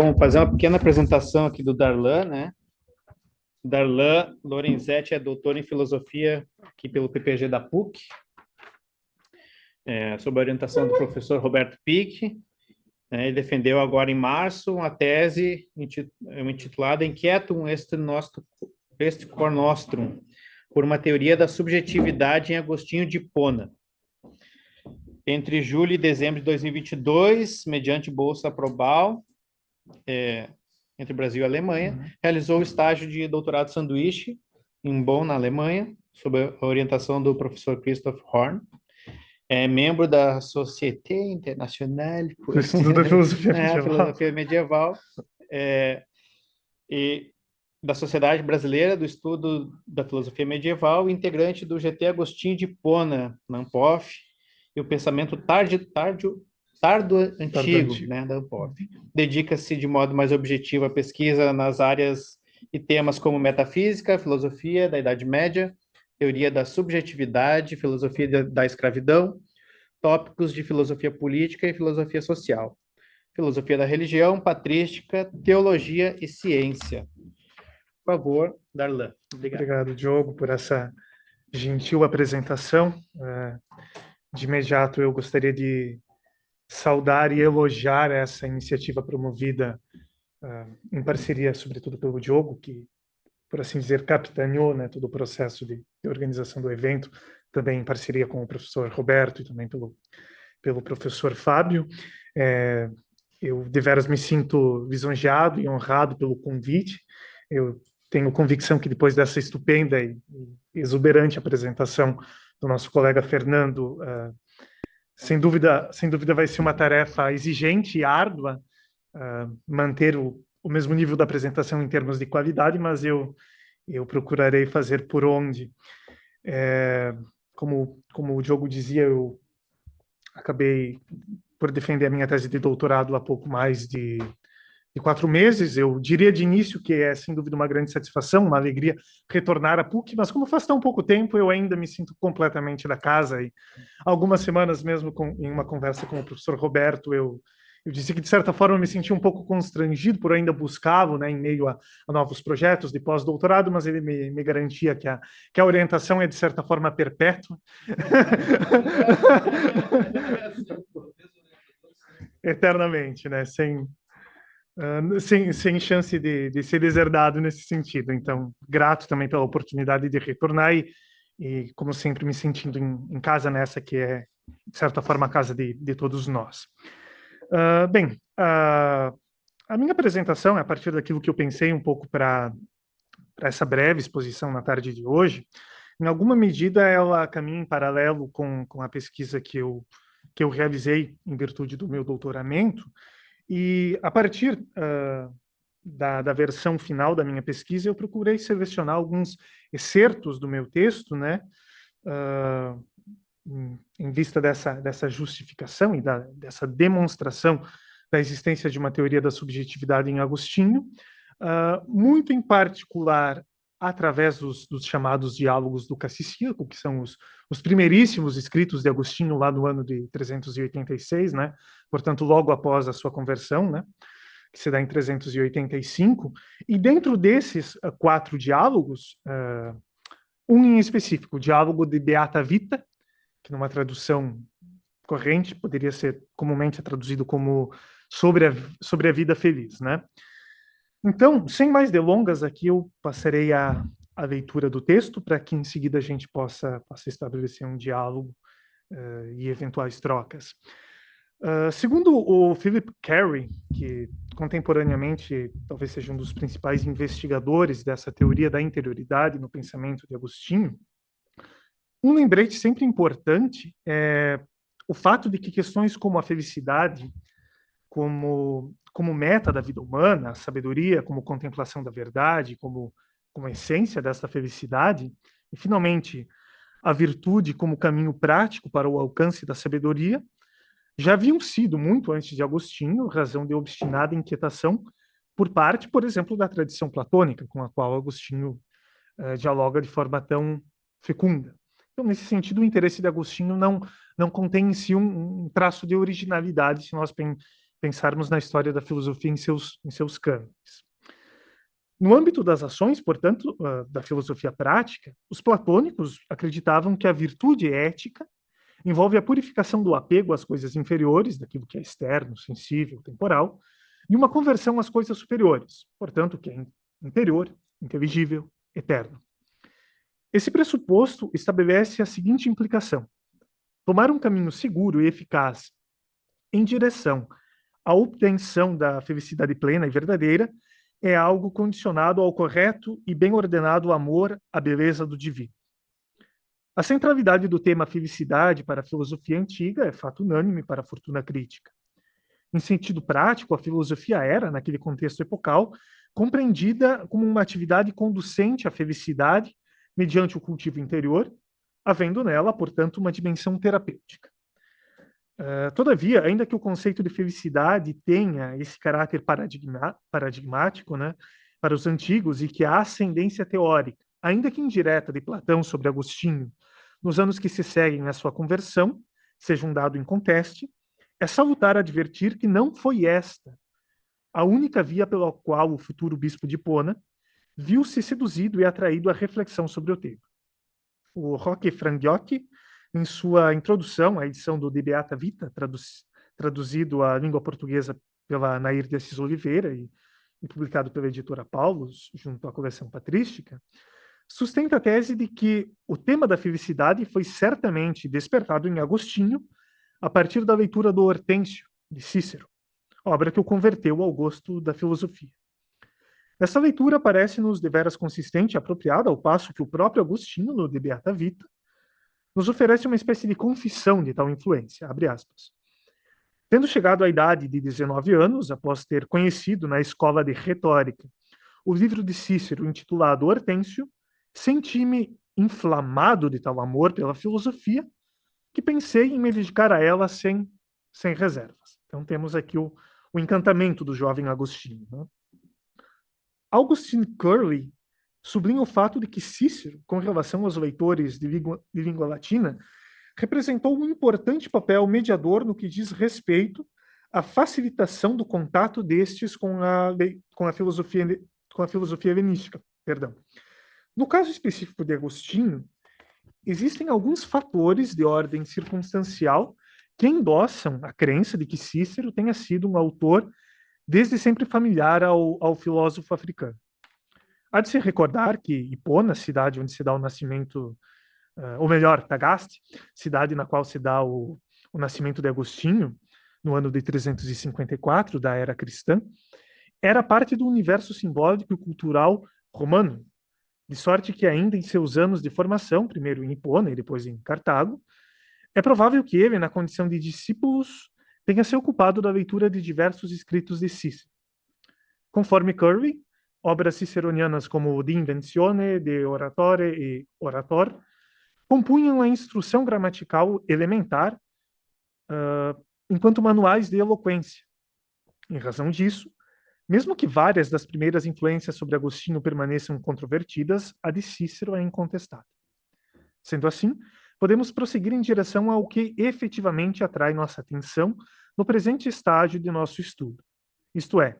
Bom, fazer uma pequena apresentação aqui do Darlan, né? Darlan Lorenzetti é doutor em filosofia aqui pelo PPG da PUC, sob a orientação do professor Roberto Pique. Ele defendeu agora em março uma tese intitulada Inquietum est cor nostrum, por uma teoria da subjetividade em Agostinho de Hipona. Entre julho e dezembro de 2022, mediante bolsa Probal, entre Brasil e Alemanha, realizou o estágio de doutorado sanduíche em Bonn, na Alemanha, sob a orientação do professor Christoph Horn. É membro da Société Internationale do estudo da filosofia medieval, filosofia medieval e da Sociedade Brasileira do Estudo da Filosofia Medieval, integrante do GT Agostinho de Hipona, na Ampof, e o pensamento tardo antigo, né, da Ampof. Dedica-se de modo mais objetivo à pesquisa nas áreas e temas como metafísica, filosofia da Idade Média, teoria da subjetividade, filosofia da escravidão, tópicos de filosofia política e filosofia social, filosofia da religião, patrística, teologia e ciência. Por favor, Darlan. Obrigado, Diogo, por essa gentil apresentação. De imediato, eu gostaria de saudar e elogiar essa iniciativa promovida em parceria, sobretudo, pelo Diogo, que, por assim dizer, capitaneou, né, todo o processo de organização do evento, também em parceria com o professor Roberto e também pelo professor Fábio. Eu, deveras, me sinto lisonjeado e honrado pelo convite. Eu tenho convicção que depois dessa estupenda e exuberante apresentação do nosso colega Fernando, sem dúvida vai ser uma tarefa exigente e árdua manter o mesmo nível da apresentação em termos de qualidade, mas eu procurarei fazer por onde. Como o Diogo dizia, eu acabei por defender a minha tese de doutorado há pouco mais de 4 meses. Eu diria de início que é, sem dúvida, uma grande satisfação, uma alegria retornar à PUC, mas como faz tão pouco tempo, eu ainda me sinto completamente da casa. E algumas semanas mesmo, em uma conversa com o professor Roberto, eu disse que, de certa forma, eu me senti um pouco constrangido por ainda buscá-lo, né, em meio a novos projetos de pós-doutorado, mas ele me garantia que a orientação é, de certa forma, perpétua. Eternamente, né? Sem chance de ser deserdado nesse sentido. Então, grato também pela oportunidade de retornar e como sempre, me sentindo em casa nessa que é, de certa forma, a casa de todos nós. A minha apresentação é a partir daquilo que eu pensei um pouco para essa breve exposição na tarde de hoje. Em alguma medida, ela caminha em paralelo com a pesquisa que eu realizei em virtude do meu doutoramento, e a partir da versão final da minha pesquisa, eu procurei selecionar alguns excertos do meu texto, né, em vista dessa justificação e dessa demonstração da existência de uma teoria da subjetividade em Agostinho, muito em particular através dos chamados diálogos do Cassicíaco, que são os primeiríssimos escritos de Agostinho lá no ano de 386, né? Portanto, logo após a sua conversão, né? Que se dá em 385. E dentro desses 4 diálogos, um em específico, o diálogo de Beata Vita, que numa tradução corrente poderia ser comumente traduzido como sobre a vida feliz, né? Então, sem mais delongas, aqui eu passarei a leitura do texto para que em seguida a gente possa estabelecer um diálogo e eventuais trocas. Segundo o Philip Carey, que contemporaneamente talvez seja um dos principais investigadores dessa teoria da interioridade no pensamento de Agostinho, um lembrete sempre importante é o fato de que questões como a felicidade, como meta da vida humana, a sabedoria como contemplação da verdade, como essência dessa felicidade, e finalmente a virtude como caminho prático para o alcance da sabedoria, já haviam sido, muito antes de Agostinho, razão de obstinada inquietação por parte, por exemplo, da tradição platônica, com a qual Agostinho dialoga de forma tão fecunda. Então, nesse sentido, o interesse de Agostinho não contém em si um traço de originalidade, se nós pensarmos na história da filosofia em seus cânones. No âmbito das ações, portanto, da filosofia prática, os platônicos acreditavam que a virtude ética envolve a purificação do apego às coisas inferiores, daquilo que é externo, sensível, temporal, e uma conversão às coisas superiores, portanto, que é interior, inteligível, eterno. Esse pressuposto estabelece a seguinte implicação: tomar um caminho seguro e eficaz em direção à obtenção da felicidade plena e verdadeira é algo condicionado ao correto e bem ordenado amor à beleza do divino. A centralidade do tema felicidade para a filosofia antiga é fato unânime para a fortuna crítica. Em sentido prático, a filosofia era, naquele contexto epocal, compreendida como uma atividade conducente à felicidade mediante o cultivo interior, havendo nela, portanto, uma dimensão terapêutica. Todavia, ainda que o conceito de felicidade tenha esse caráter paradigmático, né, para os antigos, e que a ascendência teórica, ainda que indireta, de Platão sobre Agostinho, nos anos que se seguem à sua conversão, seja um dado inconteste, é salutar advertir que não foi esta a única via pela qual o futuro bispo de Hipona viu-se seduzido e atraído à reflexão sobre o tema. O Roque Frangiocchi, em sua introdução à edição do De Beata Vita, traduzido à língua portuguesa pela Nair de Assis Oliveira e publicado pela editora Paulus, junto à coleção patrística, sustenta a tese de que o tema da felicidade foi certamente despertado em Agostinho a partir da leitura do Hortêncio, de Cícero, obra que o converteu ao gosto da filosofia. Essa leitura parece-nos deveras consistente e apropriada, ao passo que o próprio Agostinho, no De Beata Vita, nos oferece uma espécie de confissão de tal influência, abre aspas. Tendo chegado à idade de 19 anos, após ter conhecido na escola de retórica o livro de Cícero intitulado Hortêncio, senti-me inflamado de tal amor pela filosofia que pensei em me dedicar a ela sem reservas. Então temos aqui o encantamento do jovem Agostinho. Né? Augustine Curley sublinha o fato de que Cícero, com relação aos leitores de língua latina, representou um importante papel mediador no que diz respeito à facilitação do contato destes com a filosofia helenística. Perdão. No caso específico de Agostinho, existem alguns fatores de ordem circunstancial que endossam a crença de que Cícero tenha sido um autor desde sempre familiar ao filósofo africano. Há de se recordar que Hipona, cidade onde se dá o nascimento, ou melhor, Tagaste, cidade na qual se dá o nascimento de Agostinho, no ano de 354 da era cristã, era parte do universo simbólico e cultural romano, de sorte que ainda em seus anos de formação, primeiro em Hipona e depois em Cartago, é provável que ele, na condição de discípulos, tenha se ocupado da leitura de diversos escritos de Cícero. Conforme Curley, obras ciceronianas como o De Inventione, De Oratore e Orator compunham a instrução gramatical elementar enquanto manuais de eloquência. Em razão disso, mesmo que várias das primeiras influências sobre Agostinho permaneçam controvertidas, a de Cícero é incontestável. Sendo assim, podemos prosseguir em direção ao que efetivamente atrai nossa atenção no presente estágio de nosso estudo, isto é,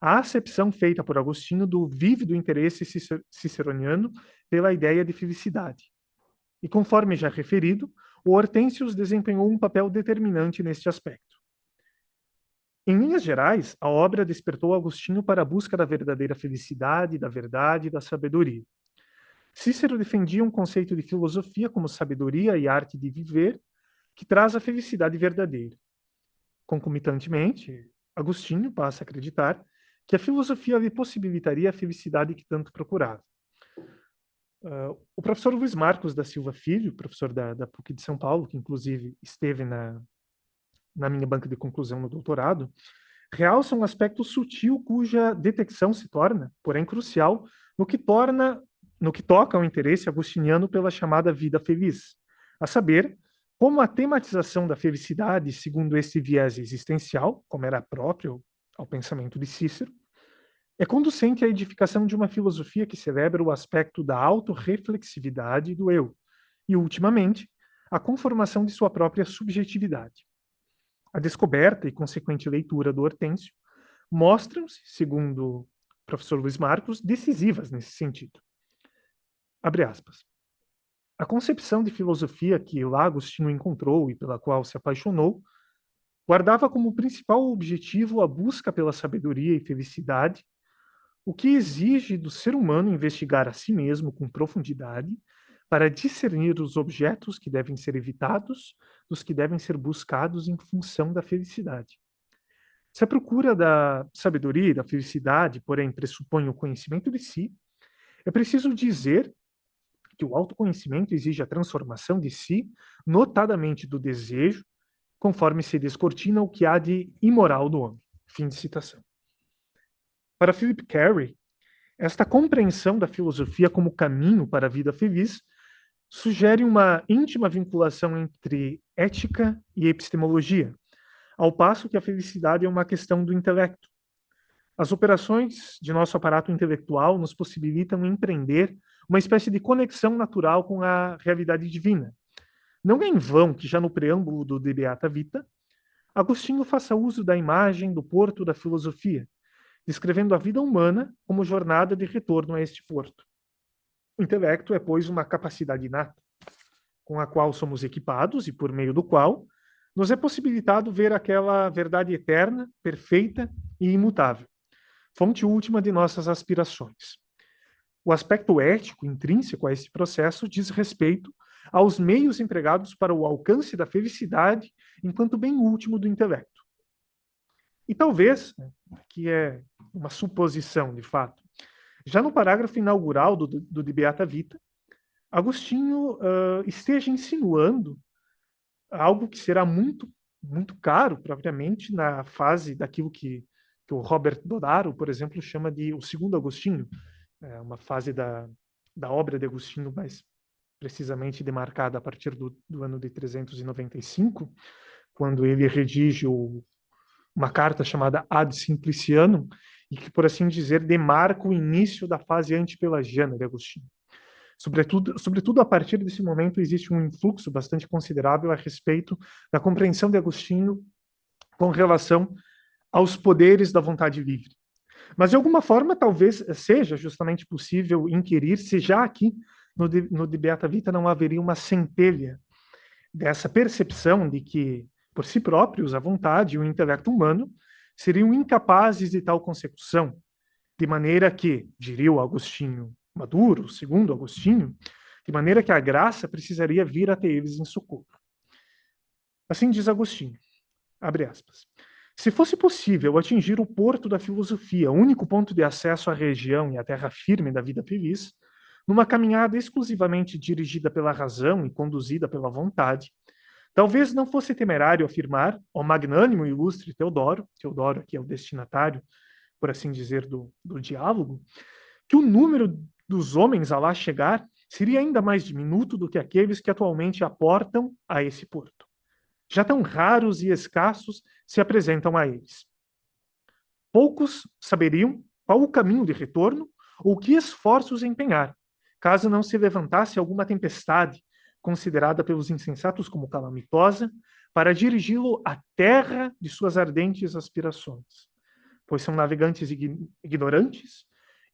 a acepção feita por Agostinho do vívido interesse ciceroniano pela ideia de felicidade. E conforme já referido, o Hortêncio desempenhou um papel determinante neste aspecto. Em linhas gerais, a obra despertou Agostinho para a busca da verdadeira felicidade, da verdade e da sabedoria. Cícero defendia um conceito de filosofia como sabedoria e arte de viver, que traz a felicidade verdadeira. Concomitantemente, Agostinho passa a acreditar que a filosofia lhe possibilitaria a felicidade que tanto procurava. O professor Luiz Marcos da Silva Filho, professor da PUC de São Paulo, que inclusive esteve na minha banca de conclusão no doutorado, realça um aspecto sutil cuja detecção se torna, porém, crucial no que toca ao interesse agostiniano pela chamada vida feliz, a saber, como a tematização da felicidade, segundo esse viés existencial, como era próprio ao pensamento de Cícero, é conducente à edificação de uma filosofia que celebra o aspecto da autorreflexividade do eu e, ultimamente, a conformação de sua própria subjetividade. A descoberta e consequente leitura do Hortêncio mostram-se, segundo o professor Luiz Marcos, decisivas nesse sentido. Abre aspas. A concepção de filosofia que lá Agostinho encontrou e pela qual se apaixonou guardava como principal objetivo a busca pela sabedoria e felicidade, o que exige do ser humano investigar a si mesmo com profundidade para discernir os objetos que devem ser evitados dos que devem ser buscados em função da felicidade. Se a procura da sabedoria e da felicidade, porém, pressupõe o conhecimento de si, é preciso dizer que o autoconhecimento exige a transformação de si, notadamente do desejo, conforme se descortina o que há de imoral do homem. Fim de citação. Para Philip Carey, esta compreensão da filosofia como caminho para a vida feliz sugere uma íntima vinculação entre ética e epistemologia, ao passo que a felicidade é uma questão do intelecto. As operações de nosso aparato intelectual nos possibilitam empreender uma espécie de conexão natural com a realidade divina. Não é em vão que, já no preâmbulo do De Beata Vita, Agostinho faça uso da imagem do porto da filosofia, descrevendo a vida humana como jornada de retorno a este porto. O intelecto é, pois, uma capacidade inata, com a qual somos equipados e por meio do qual nos é possibilitado ver aquela verdade eterna, perfeita e imutável, fonte última de nossas aspirações. O aspecto ético intrínseco a esse processo diz respeito aos meios empregados para o alcance da felicidade enquanto bem último do intelecto. E talvez, que é uma suposição de fato, já no parágrafo inaugural do De Beata Vita, Agostinho esteja insinuando algo que será muito, muito caro, propriamente, na fase daquilo que o Robert Dodaro, por exemplo, chama de o segundo Agostinho, uma fase da obra de Agostinho mais precisamente demarcada a partir do ano de 395, quando ele redige uma carta chamada Ad Simplicianum, e que, por assim dizer, demarca o início da fase antipelagiana de Agostinho. Sobretudo, a partir desse momento, existe um influxo bastante considerável a respeito da compreensão de Agostinho com relação aos poderes da vontade livre. Mas, de alguma forma, talvez seja justamente possível inquirir se já aqui, no De Beata Vita, não haveria uma centelha dessa percepção de que, por si próprios, a vontade e o intelecto humano seriam incapazes de tal consecução, de maneira que, diria o Agostinho Maduro, segundo Agostinho, de maneira que a graça precisaria vir até eles em socorro. Assim diz Agostinho, abre aspas, se fosse possível atingir o porto da filosofia, único ponto de acesso à região e à terra firme da vida feliz, numa caminhada exclusivamente dirigida pela razão e conduzida pela vontade, talvez não fosse temerário afirmar, ó magnânimo e ilustre Teodoro aqui é o destinatário, por assim dizer, do diálogo, que o número dos homens a lá chegar seria ainda mais diminuto do que aqueles que atualmente aportam a esse porto. Já tão raros e escassos se apresentam a eles. Poucos saberiam qual o caminho de retorno ou que esforços empenhar, caso não se levantasse alguma tempestade, considerada pelos insensatos como calamitosa, para dirigi-lo à terra de suas ardentes aspirações, pois são navegantes ignorantes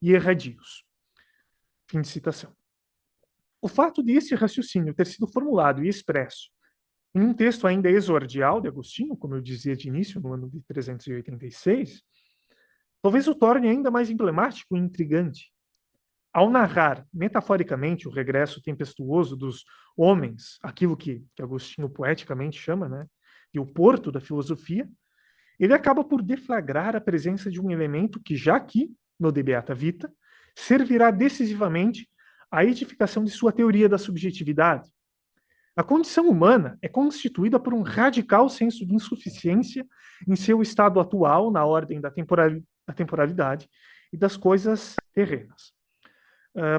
e erradios. Fim de citação. O fato de esse raciocínio ter sido formulado e expresso em um texto ainda exordial de Agostinho, como eu dizia de início, no ano de 386, talvez o torne ainda mais emblemático e intrigante. Ao narrar, metaforicamente, o regresso tempestuoso dos homens, aquilo que Agostinho poeticamente chama, né, de o porto da filosofia, ele acaba por deflagrar a presença de um elemento que, já aqui, no De Beata Vita, servirá decisivamente à edificação de sua teoria da subjetividade. A condição humana é constituída por um radical senso de insuficiência em seu estado atual na ordem da temporalidade e das coisas terrenas.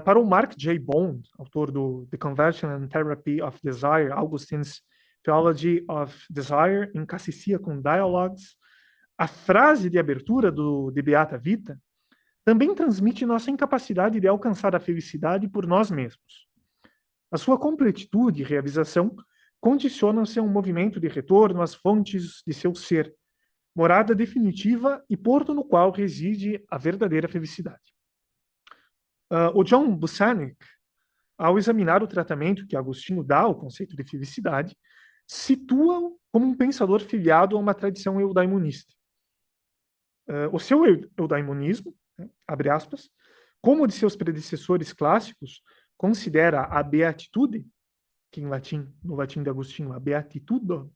Para o Mark J. Bond, autor do The Conversion and Therapy of Desire, Augustine's Theology of Desire, em Cassiciacum Dialogues, a frase de abertura do De Beata Vita também transmite nossa incapacidade de alcançar a felicidade por nós mesmos. A sua completitude e realização condicionam-se a um movimento de retorno às fontes de seu ser, morada definitiva e porto no qual reside a verdadeira felicidade. O John Busanic, ao examinar o tratamento que Agostinho dá ao conceito de felicidade, situa-o como um pensador filiado a uma tradição eudaimonista. O seu eudaimonismo, né, abre aspas, como o de seus predecessores clássicos, considera a beatitude, que no latim de Agostinho, a beatitudo,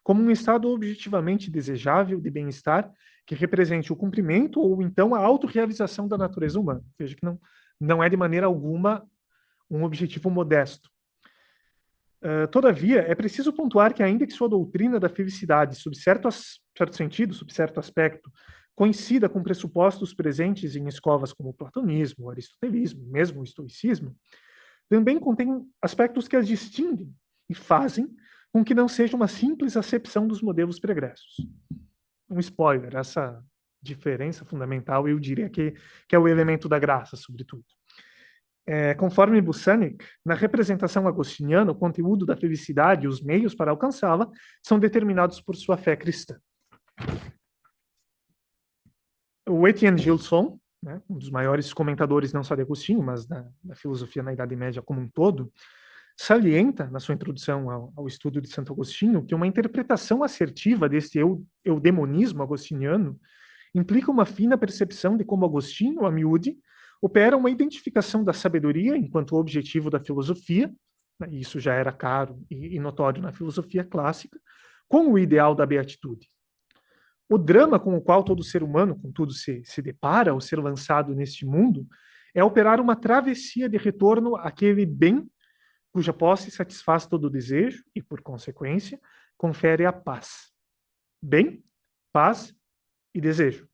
como um estado objetivamente desejável de bem-estar que represente o cumprimento ou então a autorrealização da natureza humana. Veja que não é de maneira alguma um objetivo modesto. Todavia, é preciso pontuar que, ainda que sua doutrina da felicidade, sob certo sentido, sob certo aspecto, coincida com pressupostos presentes em escolas como o platonismo, o aristotelismo, mesmo o estoicismo, também contém aspectos que as distinguem e fazem com que não seja uma simples acepção dos modelos pregressos. Um spoiler, essa diferença fundamental, eu diria que é o elemento da graça, sobretudo. Conforme Busanic, na representação agostiniana, o conteúdo da felicidade e os meios para alcançá-la são determinados por sua fé cristã. O Etienne Gilson, né, um dos maiores comentadores não só de Agostinho, mas da filosofia na Idade Média como um todo, salienta, na sua introdução ao estudo de Santo Agostinho, que uma interpretação assertiva deste eudemonismo agostiniano implica uma fina percepção de como Agostinho, a miúde, opera uma identificação da sabedoria enquanto objetivo da filosofia, né, e isso já era caro e notório na filosofia clássica, com o ideal da beatitude. O drama com o qual todo ser humano, contudo, se depara ao ser lançado neste mundo é operar uma travessia de retorno àquele bem cuja posse satisfaz todo o desejo e, por consequência, confere a paz. Bem, paz e desejo.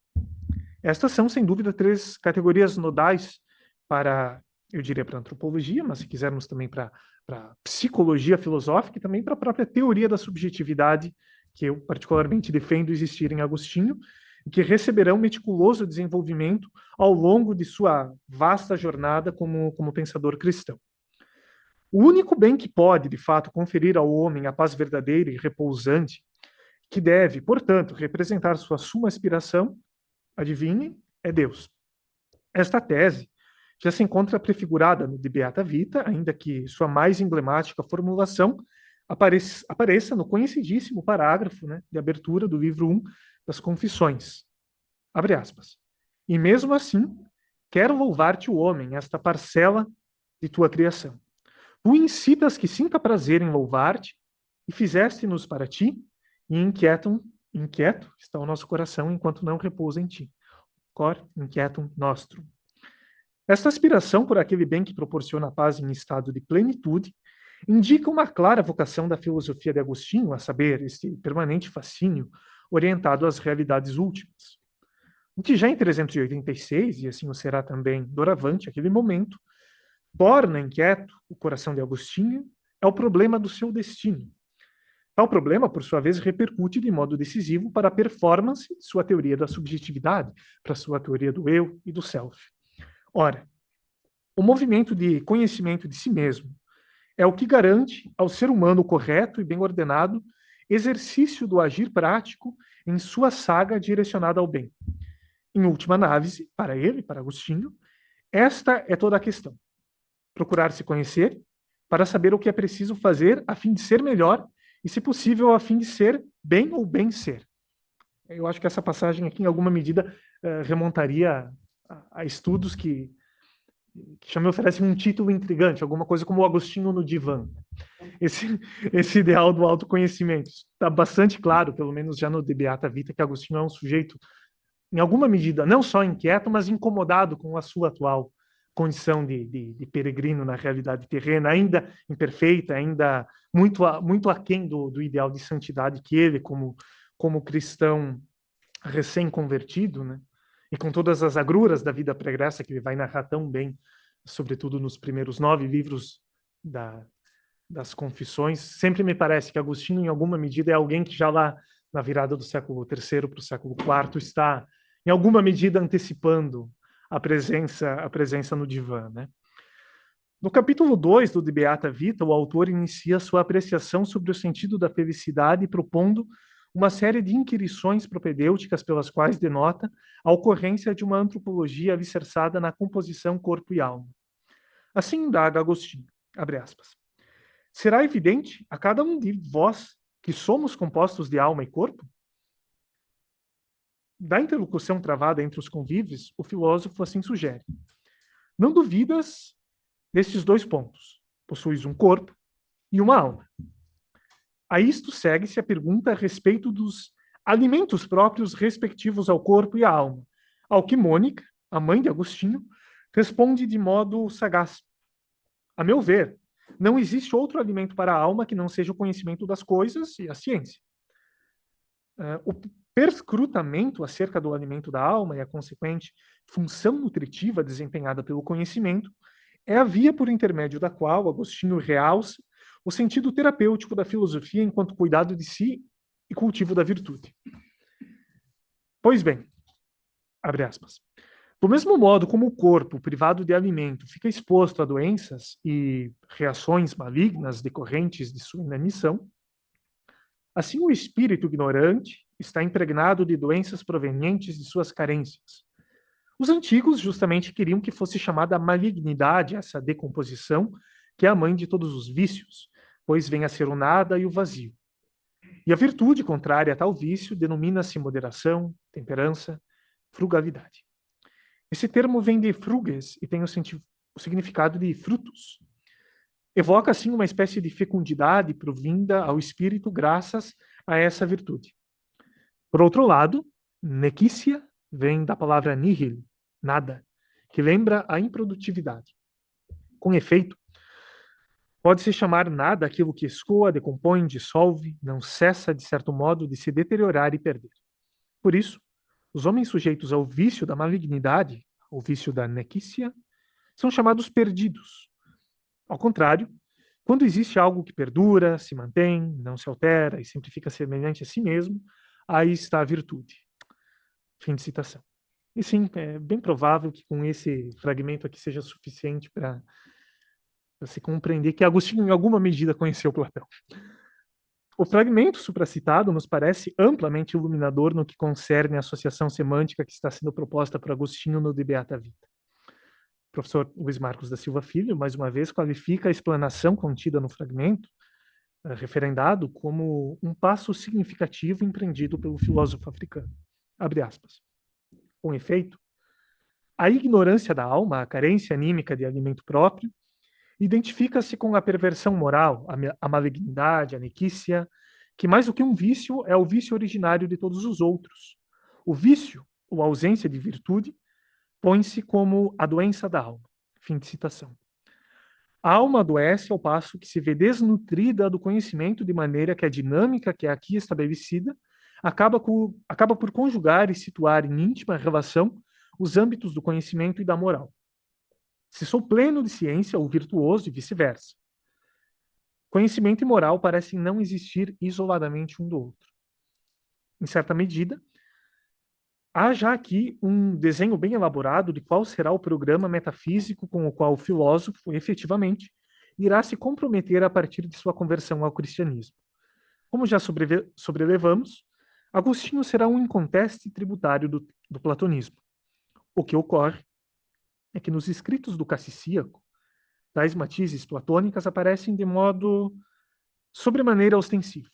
Estas são, sem dúvida, 3 categorias nodais para, eu diria, para a antropologia, mas se quisermos também para a psicologia filosófica e também para a própria teoria da subjetividade, que eu particularmente defendo existir em Agostinho, e que receberão meticuloso desenvolvimento ao longo de sua vasta jornada como pensador cristão. O único bem que pode, de fato, conferir ao homem a paz verdadeira e repousante, que deve, portanto, representar sua suma aspiração, adivinhem, é Deus. Esta tese já se encontra prefigurada no De Beata Vita, ainda que sua mais emblemática formulação apareça no conhecidíssimo parágrafo, né, de abertura do livro 1 das Confissões. Abre aspas. E mesmo assim, quero louvar-te o homem, esta parcela de tua criação. Tu incitas que sinta prazer em louvar-te e fizeste-nos para ti, e inquieto está o nosso coração enquanto não repousa em ti. Cor inquietum nostrum. Esta aspiração por aquele bem que proporciona a paz em estado de plenitude indica uma clara vocação da filosofia de Agostinho, a saber, este permanente fascínio orientado às realidades últimas. O que já em 386, e assim o será também doravante aquele momento, torna inquieto o coração de Agostinho é o problema do seu destino. Tal problema, por sua vez, repercute de modo decisivo para a performance de sua teoria da subjetividade, para sua teoria do eu e do self. Ora, o movimento de conhecimento de si mesmo é o que garante ao ser humano correto e bem ordenado exercício do agir prático em sua saga direcionada ao bem. Em última análise, para ele, para Agostinho, esta é toda a questão. Procurar se conhecer para saber o que é preciso fazer a fim de ser melhor e, se possível, a fim de ser bem ou bem ser. Eu acho que essa passagem aqui, em alguma medida, remontaria a estudos que já me oferecem um título intrigante, alguma coisa como o Agostinho no divã. Esse ideal do autoconhecimento. Está bastante claro, pelo menos já no De Beata Vita, que Agostinho é um sujeito, em alguma medida, não só inquieto, mas incomodado com a sua atual condição de peregrino na realidade terrena, ainda imperfeita, ainda muito aquém do ideal de santidade que ele, como cristão recém-convertido, né, e com todas as agruras da vida pregressa que ele vai narrar tão bem, sobretudo nos primeiros 9 livros das Confissões, sempre me parece que Agostinho, em alguma medida, é alguém que já lá na virada do século III para o século IV está, em alguma medida, antecipando a presença no divã, né? No capítulo 2 do De Beata Vita, o autor inicia sua apreciação sobre o sentido da felicidade, propondo uma série de inquirições propedêuticas pelas quais denota a ocorrência de uma antropologia alicerçada na composição corpo e alma. Assim indaga Agostinho, abre aspas, será evidente a cada um de vós que somos compostos de alma e corpo? Da interlocução travada entre os convívios, o filósofo assim sugere. Não duvidas destes dois pontos. Possuis um corpo e uma alma. A isto segue-se a pergunta a respeito dos alimentos próprios respectivos ao corpo e à alma, ao que Mônica, a mãe de Agostinho, responde de modo sagaz. A meu ver, não existe outro alimento para a alma que não seja o conhecimento das coisas e a ciência. O perscrutamento acerca do alimento da alma e a consequente função nutritiva desempenhada pelo conhecimento é a via por intermédio da qual Agostinho realça o sentido terapêutico da filosofia enquanto cuidado de si e cultivo da virtude. Pois bem, abre aspas, do mesmo modo como o corpo, privado de alimento, fica exposto a doenças e reações malignas decorrentes de sua inanição, assim o espírito ignorante está impregnado de doenças provenientes de suas carências. Os antigos justamente queriam que fosse chamada malignidade essa decomposição, que é a mãe de todos os vícios, pois vem a ser o nada e o vazio. E a virtude contrária a tal vício denomina-se moderação, temperança, frugalidade. Esse termo vem de fruges e tem o significado de frutos. Evoca, assim, uma espécie de fecundidade provinda ao espírito graças a essa virtude. Por outro lado, nequícia vem da palavra nihil, nada, que lembra a improdutividade. Com efeito, pode-se chamar nada aquilo que escoa, decompõe, dissolve, não cessa, de certo modo, de se deteriorar e perder. Por isso, os homens sujeitos ao vício da malignidade, ao vício da nequícia, são chamados perdidos. Ao contrário, quando existe algo que perdura, se mantém, não se altera e sempre fica semelhante a si mesmo, aí está a virtude. Fim de citação. E sim, é bem provável que com esse fragmento aqui seja suficiente para se compreender que Agostinho, em alguma medida, conheceu Platão. O fragmento supracitado nos parece amplamente iluminador no que concerne a associação semântica que está sendo proposta por Agostinho no De Beata Vita. O professor Luiz Marcos da Silva Filho, mais uma vez, qualifica a explanação contida no fragmento referendado como um passo significativo empreendido pelo filósofo africano. Abre aspas. Com efeito, a ignorância da alma, a carência anímica de alimento próprio, identifica-se com a perversão moral, a malignidade, a nequícia, que mais do que um vício é o vício originário de todos os outros. O vício, ou a ausência de virtude, põe-se como a doença da alma. Fim de citação. A alma adoece ao passo que se vê desnutrida do conhecimento, de maneira que a dinâmica que é aqui estabelecida acaba por conjugar e situar em íntima relação os âmbitos do conhecimento e da moral. Se sou pleno de ciência ou virtuoso e vice-versa. Conhecimento e moral parecem não existir isoladamente um do outro. Em certa medida, há já aqui um desenho bem elaborado de qual será o programa metafísico com o qual o filósofo, efetivamente, irá se comprometer a partir de sua conversão ao cristianismo. Como já sobrelevamos, Agostinho será um inconteste tributário do platonismo. O que ocorre é que nos escritos do Cassicíaco, tais matizes platônicas aparecem de modo sobremaneira ostensivo.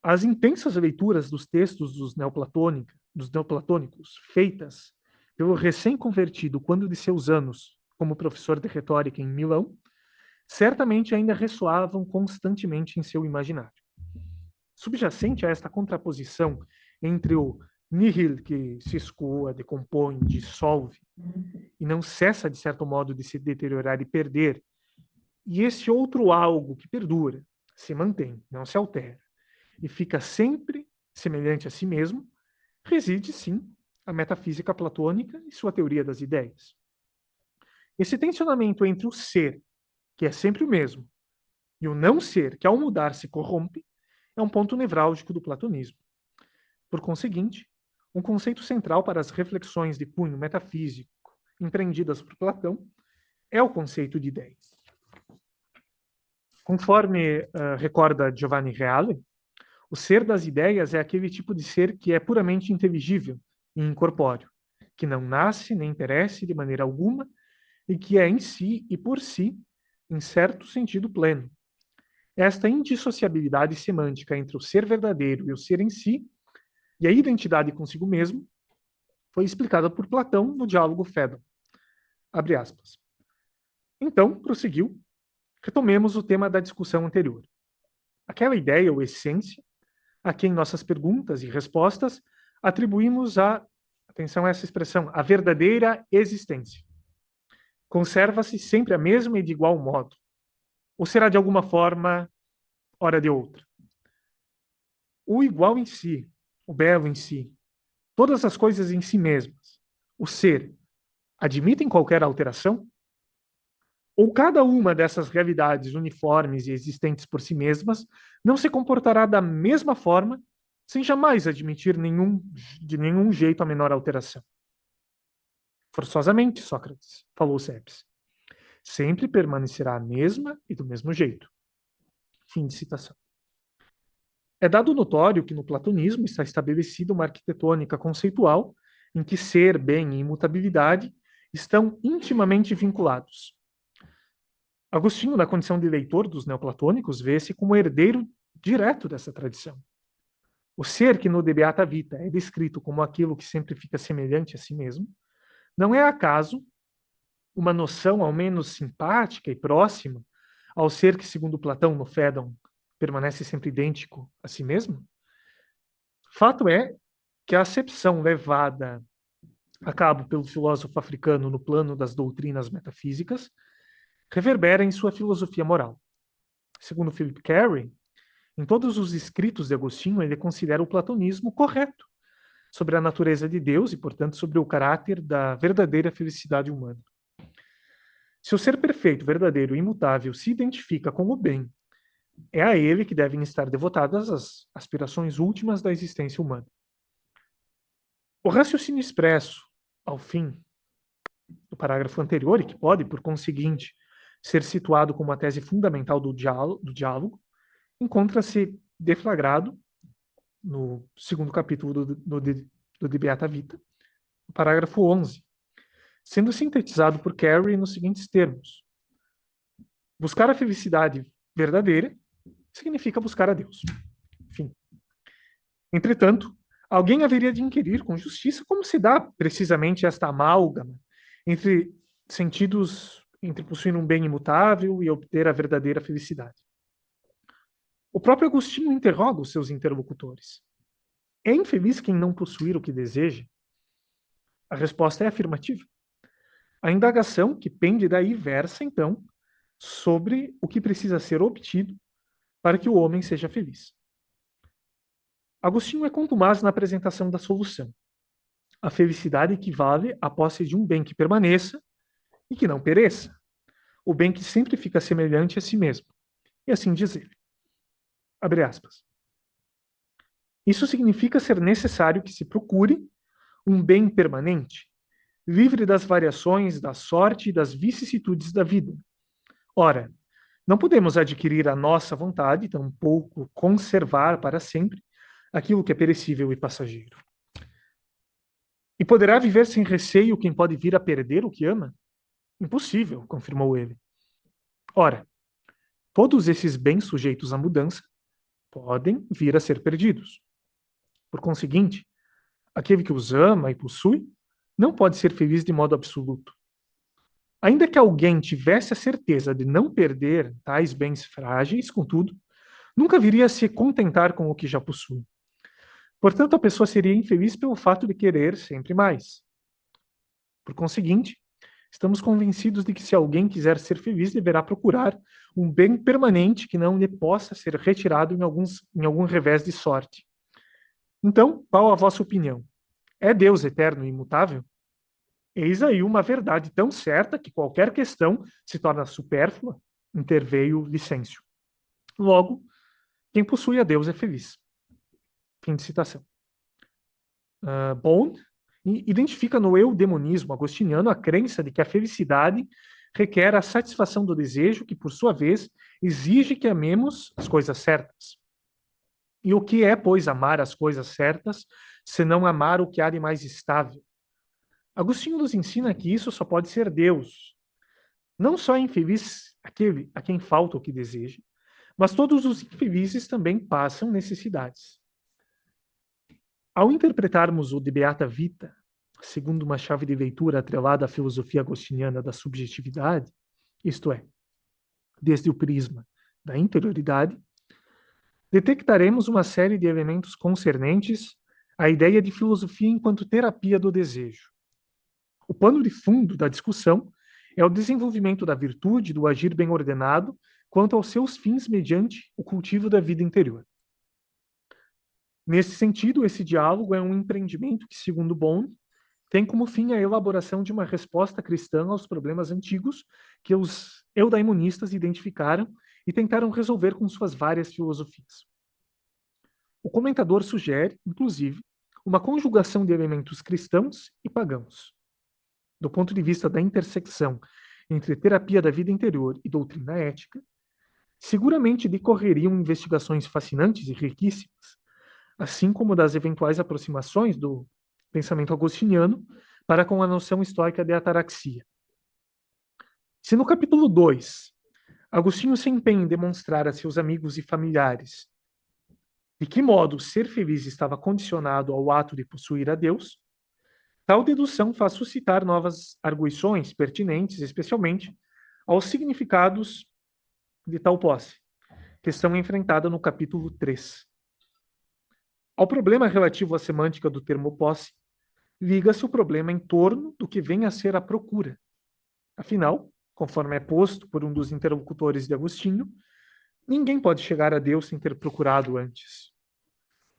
As intensas leituras dos textos dos neoplatônicos, feitas pelo recém-convertido quando de seus anos como professor de retórica em Milão, certamente ainda ressoavam constantemente em seu imaginário. Subjacente a esta contraposição entre o nihil, que se escoa, decompõe, dissolve, e não cessa, de certo modo, de se deteriorar e perder, e esse outro algo que perdura, se mantém, não se altera, e fica sempre semelhante a si mesmo, reside, sim, a metafísica platônica e sua teoria das ideias. Esse tensionamento entre o ser, que é sempre o mesmo, e o não ser, que ao mudar se corrompe, é um ponto nevrálgico do platonismo. Por conseguinte, um conceito central para as reflexões de cunho metafísico empreendidas por Platão é o conceito de ideias. Conforme recorda Giovanni Reale, o ser das ideias é aquele tipo de ser que é puramente inteligível e incorpóreo, que não nasce nem perece de maneira alguma e que é em si e por si, em certo sentido pleno. Esta indissociabilidade semântica entre o ser verdadeiro e o ser em si, e a identidade consigo mesmo, foi explicada por Platão no diálogo Fédon. Abre aspas. Então, prosseguiu, retomemos o tema da discussão anterior. Aquela ideia ou essência, a quem nossas perguntas e respostas atribuímos atenção a essa expressão, a verdadeira existência. Conserva-se sempre a mesma e de igual modo? Ou será de alguma forma, ora de outra? O igual em si, o belo em si, todas as coisas em si mesmas, o ser, admitem qualquer alteração? Ou cada uma dessas realidades uniformes e existentes por si mesmas não se comportará da mesma forma, sem jamais admitir de nenhum jeito a menor alteração? Forçosamente, Sócrates, falou Cebes. Sempre permanecerá a mesma e do mesmo jeito. Fim de citação. É dado notório que no platonismo está estabelecida uma arquitetônica conceitual em que ser, bem e imutabilidade estão intimamente vinculados. Agostinho, na condição de leitor dos neoplatônicos, vê-se como herdeiro direto dessa tradição. O ser que no De Beata Vita é descrito como aquilo que sempre fica semelhante a si mesmo, não é acaso uma noção ao menos simpática e próxima ao ser que, segundo Platão no Fédon, permanece sempre idêntico a si mesmo? Fato é que a acepção levada a cabo pelo filósofo africano no plano das doutrinas metafísicas reverbera em sua filosofia moral. Segundo Philip Carey, em todos os escritos de Agostinho, ele considera o platonismo correto sobre a natureza de Deus e, portanto, sobre o caráter da verdadeira felicidade humana. Se o ser perfeito, verdadeiro e imutável se identifica com o bem, é a ele que devem estar devotadas as aspirações últimas da existência humana. O raciocínio expresso, ao fim do parágrafo anterior, e que pode, por conseguinte, ser situado como a tese fundamental do diálogo, encontra-se deflagrado no segundo capítulo do De Beata Vita, no parágrafo 11, sendo sintetizado por Carey nos seguintes termos: buscar a felicidade verdadeira significa buscar a Deus. Enfim. Entretanto, alguém haveria de inquirir com justiça como se dá precisamente esta amálgama entre sentidos, entre possuir um bem imutável e obter a verdadeira felicidade. O próprio Agostinho interroga os seus interlocutores. É infeliz quem não possuir o que deseja? A resposta é afirmativa. A indagação que pende daí versa, então, sobre o que precisa ser obtido para que o homem seja feliz. Agostinho é contumaz na apresentação da solução. A felicidade equivale à posse de um bem que permaneça e que não pereça, o bem que sempre fica semelhante a si mesmo, e assim dizer. Abre aspas. Isso significa ser necessário que se procure um bem permanente, livre das variações da sorte e das vicissitudes da vida. Ora, não podemos adquirir a nossa vontade, tampouco conservar para sempre aquilo que é perecível e passageiro. E poderá viver sem receio quem pode vir a perder o que ama? Impossível, confirmou ele. Ora, todos esses bens sujeitos à mudança podem vir a ser perdidos. Por conseguinte, aquele que os ama e possui não pode ser feliz de modo absoluto. Ainda que alguém tivesse a certeza de não perder tais bens frágeis, contudo, nunca viria a se contentar com o que já possui. Portanto, a pessoa seria infeliz pelo fato de querer sempre mais. Por conseguinte, estamos convencidos de que se alguém quiser ser feliz, deverá procurar um bem permanente que não lhe possa ser retirado em algum revés de sorte. Então, qual a vossa opinião? É Deus eterno e imutável? Eis aí uma verdade tão certa que qualquer questão se torna supérflua, interveio Licêncio. Logo, quem possui a Deus é feliz. Fim de citação. Bond identifica no eudemonismo agostiniano a crença de que a felicidade requer a satisfação do desejo, que, por sua vez, exige que amemos as coisas certas. E o que é, pois, amar as coisas certas, senão amar o que há de mais estável? Agostinho nos ensina que isso só pode ser Deus. Não só é infeliz aquele a quem falta o que deseja, mas todos os infelizes também passam necessidades. Ao interpretarmos o De Beata Vita, segundo uma chave de leitura atrelada à filosofia agostiniana da subjetividade, isto é, desde o prisma da interioridade, detectaremos uma série de elementos concernentes à ideia de filosofia enquanto terapia do desejo. O pano de fundo da discussão é o desenvolvimento da virtude do agir bem ordenado quanto aos seus fins mediante o cultivo da vida interior. Nesse sentido, esse diálogo é um empreendimento que, segundo Bohm, tem como fim a elaboração de uma resposta cristã aos problemas antigos que os eudaimonistas identificaram e tentaram resolver com suas várias filosofias. O comentador sugere, inclusive, uma conjugação de elementos cristãos e pagãos. Do ponto de vista da intersecção entre terapia da vida interior e doutrina ética, seguramente decorreriam investigações fascinantes e riquíssimas, assim como das eventuais aproximações do pensamento agostiniano para com a noção estoica de ataraxia. Se no capítulo 2, Agostinho se empenha em demonstrar a seus amigos e familiares de que modo ser feliz estava condicionado ao ato de possuir a Deus, tal dedução faz suscitar novas arguições pertinentes, especialmente aos significados de tal posse, questão enfrentada no capítulo 3. Ao problema relativo à semântica do termo posse, liga-se o problema em torno do que vem a ser a procura. Afinal, conforme é posto por um dos interlocutores de Agostinho, ninguém pode chegar a Deus sem ter procurado antes.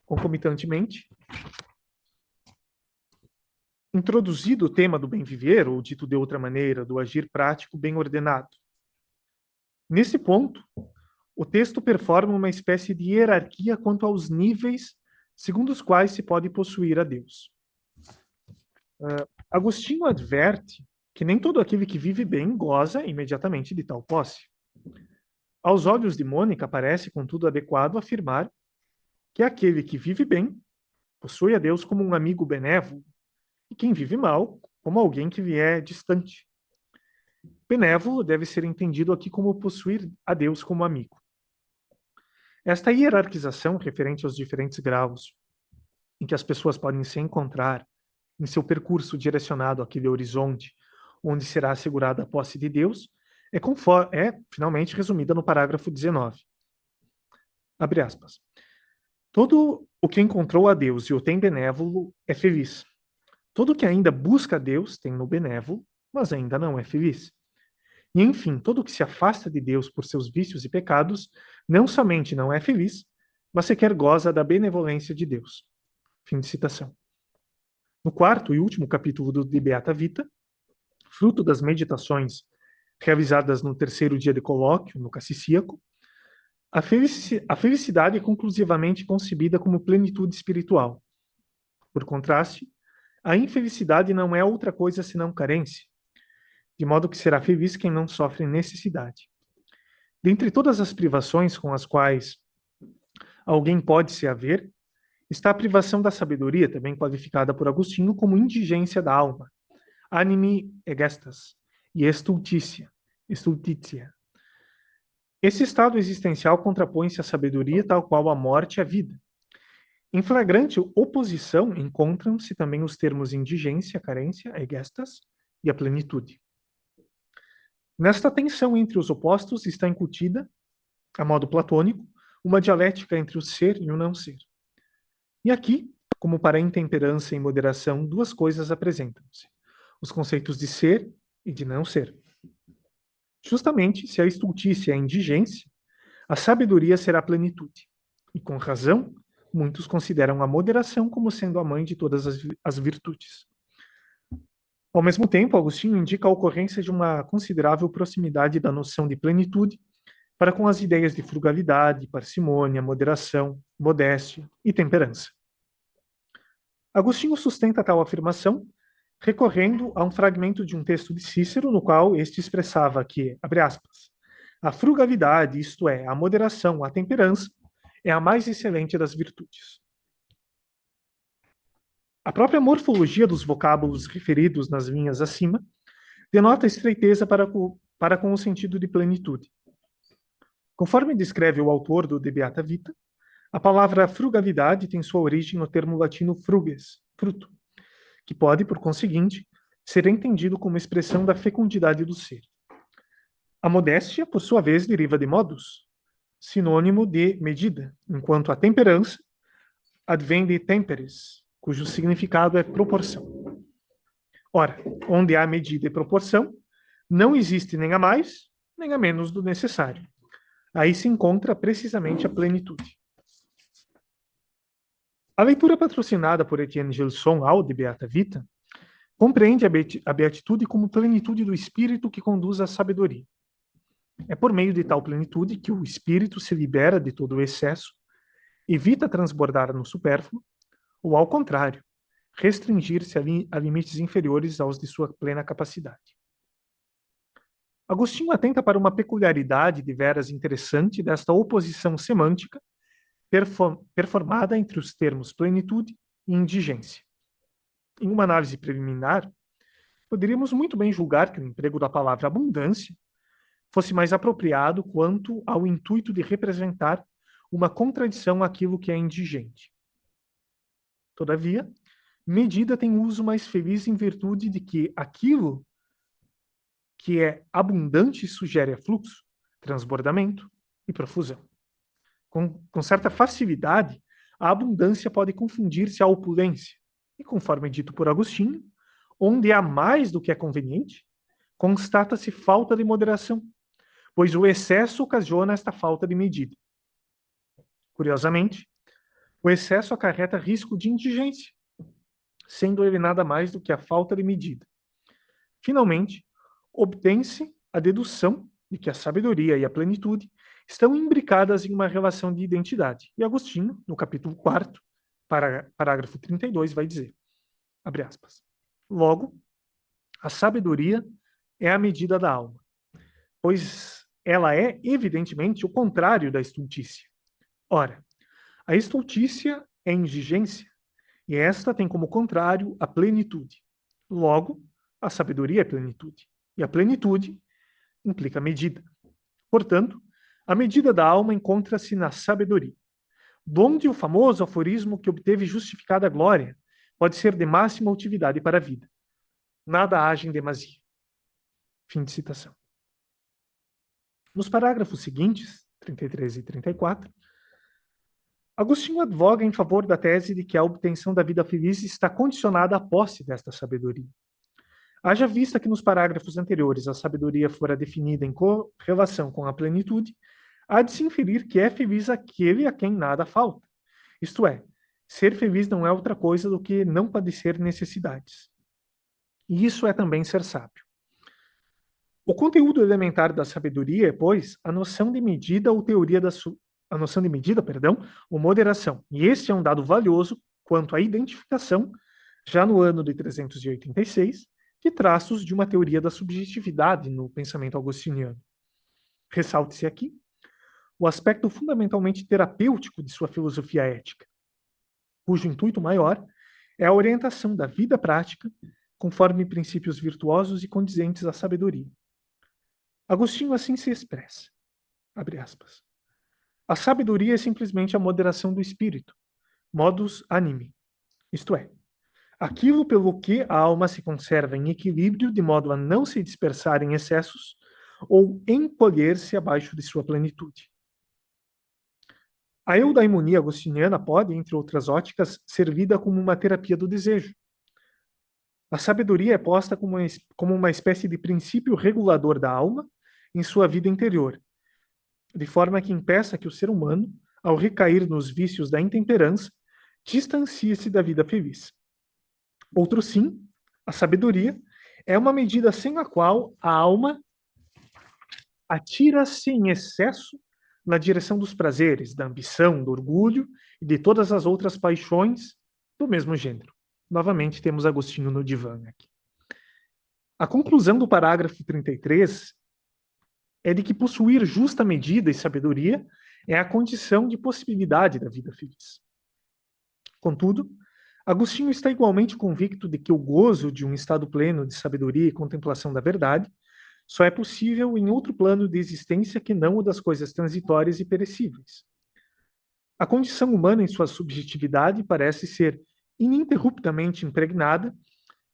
Concomitantemente, introduzido o tema do bem viver, ou dito de outra maneira, do agir prático bem ordenado. Nesse ponto, o texto performa uma espécie de hierarquia quanto aos níveis segundo os quais se pode possuir a Deus. Agostinho adverte que nem todo aquele que vive bem goza imediatamente de tal posse. Aos olhos de Mônica, parece, contudo, adequado afirmar que aquele que vive bem possui a Deus como um amigo benévolo, e quem vive mal, como alguém que lhe é distante. Benévolo deve ser entendido aqui como possuir a Deus como amigo. Esta hierarquização referente aos diferentes graus em que as pessoas podem se encontrar em seu percurso direcionado àquele horizonte onde será assegurada a posse de Deus, é finalmente resumida no parágrafo 19. Abre aspas. Todo o que encontrou a Deus e o tem benévolo é feliz. Todo o que ainda busca a Deus tem no benévolo, mas ainda não é feliz. E, enfim, todo o que se afasta de Deus por seus vícios e pecados, não somente não é feliz, mas sequer goza da benevolência de Deus. Fim de citação. No quarto e último capítulo do De Beata Vita, fruto das meditações realizadas no terceiro dia de colóquio, no Cassicíaco, a felicidade é conclusivamente concebida como plenitude espiritual. Por contraste, a infelicidade não é outra coisa senão carência, de modo que será feliz quem não sofre necessidade. Dentre todas as privações com as quais alguém pode se haver, está a privação da sabedoria, também qualificada por Agostinho como indigência da alma, animi egestas, e estultícia. Esse estado existencial contrapõe-se à sabedoria, tal qual a morte e a vida. Em flagrante oposição encontram-se também os termos indigência, carência, egestas, e a plenitude. Nesta tensão entre os opostos está incutida, a modo platônico, uma dialética entre o ser e o não ser. E aqui, como para a intemperança e moderação, duas coisas apresentam-se: os conceitos de ser e de não ser. Justamente, se a estultícia é a indigência, a sabedoria será a plenitude. E com razão, muitos consideram a moderação como sendo a mãe de todas as virtudes. Ao mesmo tempo, Agostinho indica a ocorrência de uma considerável proximidade da noção de plenitude para com as ideias de frugalidade, parcimônia, moderação, modéstia e temperança. Agostinho sustenta tal afirmação recorrendo a um fragmento de um texto de Cícero, no qual este expressava que, abre aspas, a frugalidade, isto é, a moderação, a temperança, é a mais excelente das virtudes. A própria morfologia dos vocábulos referidos nas linhas acima denota estreiteza para com o sentido de plenitude. Conforme descreve o autor do De Beata Vita, a palavra frugalidade tem sua origem no termo latino fruges, fruto, que pode, por conseguinte, ser entendido como expressão da fecundidade do ser. A modéstia, por sua vez, deriva de modus, sinônimo de medida, enquanto a temperança advém de temperes, cujo significado é proporção. Ora, onde há medida e proporção, não existe nem a mais, nem a menos do necessário. Aí se encontra precisamente a plenitude. A leitura patrocinada por Etienne Gilson ao De Beata Vita compreende a beatitude como plenitude do espírito que conduz à sabedoria. É por meio de tal plenitude que o espírito se libera de todo o excesso, evita transbordar no supérfluo, ou, ao contrário, restringir-se a limites inferiores aos de sua plena capacidade. Agostinho atenta para uma peculiaridade de veras interessante desta oposição semântica performada entre os termos plenitude e indigência. Em uma análise preliminar, poderíamos muito bem julgar que o emprego da palavra abundância fosse mais apropriado quanto ao intuito de representar uma contradição àquilo que é indigente. Todavia, medida tem uso mais feliz em virtude de que aquilo que é abundante sugere fluxo, transbordamento e profusão. Com certa facilidade, a abundância pode confundir-se à opulência, e conforme dito por Agostinho, onde há mais do que é conveniente, constata-se falta de moderação, pois o excesso ocasiona esta falta de medida. Curiosamente, o excesso acarreta risco de indigência, sendo ele nada mais do que a falta de medida. Finalmente, obtém-se a dedução de que a sabedoria e a plenitude estão imbricadas em uma relação de identidade. E Agostinho, no capítulo 4º, parágrafo 32, vai dizer, abre aspas, logo, a sabedoria é a medida da alma, pois ela é, evidentemente, o contrário da estultícia. Ora, a estultícia é indigência, e esta tem como contrário a plenitude. Logo, a sabedoria é plenitude, e a plenitude implica medida. Portanto, a medida da alma encontra-se na sabedoria. Donde o famoso aforismo que obteve justificada glória pode ser de máxima utilidade para a vida. Nada age em demasia. Fim de citação. Nos parágrafos seguintes, 33 e 34, Agostinho advoga em favor da tese de que a obtenção da vida feliz está condicionada à posse desta sabedoria. Haja vista que nos parágrafos anteriores a sabedoria fora definida em correlação com a plenitude, há de se inferir que é feliz aquele a quem nada falta. Isto é, ser feliz não é outra coisa do que não padecer necessidades. E isso é também ser sábio. O conteúdo elementar da sabedoria é, pois, a noção de medida ou ou moderação. E este é um dado valioso quanto à identificação, já no ano de 386, de traços de uma teoria da subjetividade no pensamento agostiniano. Ressalte-se aqui o aspecto fundamentalmente terapêutico de sua filosofia ética, cujo intuito maior é a orientação da vida prática conforme princípios virtuosos e condizentes à sabedoria. Agostinho assim se expressa, abre aspas, a sabedoria é simplesmente a moderação do espírito, modus animi, isto é, aquilo pelo que a alma se conserva em equilíbrio de modo a não se dispersar em excessos ou encolher-se abaixo de sua plenitude. A eudaimonia agostiniana pode, entre outras óticas, ser vida como uma terapia do desejo. A sabedoria é posta como uma espécie de princípio regulador da alma em sua vida interior, de forma que impeça que o ser humano, ao recair nos vícios da intemperança, distancie-se da vida feliz. Outro sim, a sabedoria é uma medida sem a qual a alma atira-se em excesso na direção dos prazeres, da ambição, do orgulho e de todas as outras paixões do mesmo gênero. Novamente, temos Agostinho no divã aqui. A conclusão do parágrafo 33 é de que possuir justa medida e sabedoria é a condição de possibilidade da vida feliz. Contudo, Agostinho está igualmente convicto de que o gozo de um estado pleno de sabedoria e contemplação da verdade só é possível em outro plano de existência que não o das coisas transitórias e perecíveis. A condição humana, em sua subjetividade, parece ser ininterruptamente impregnada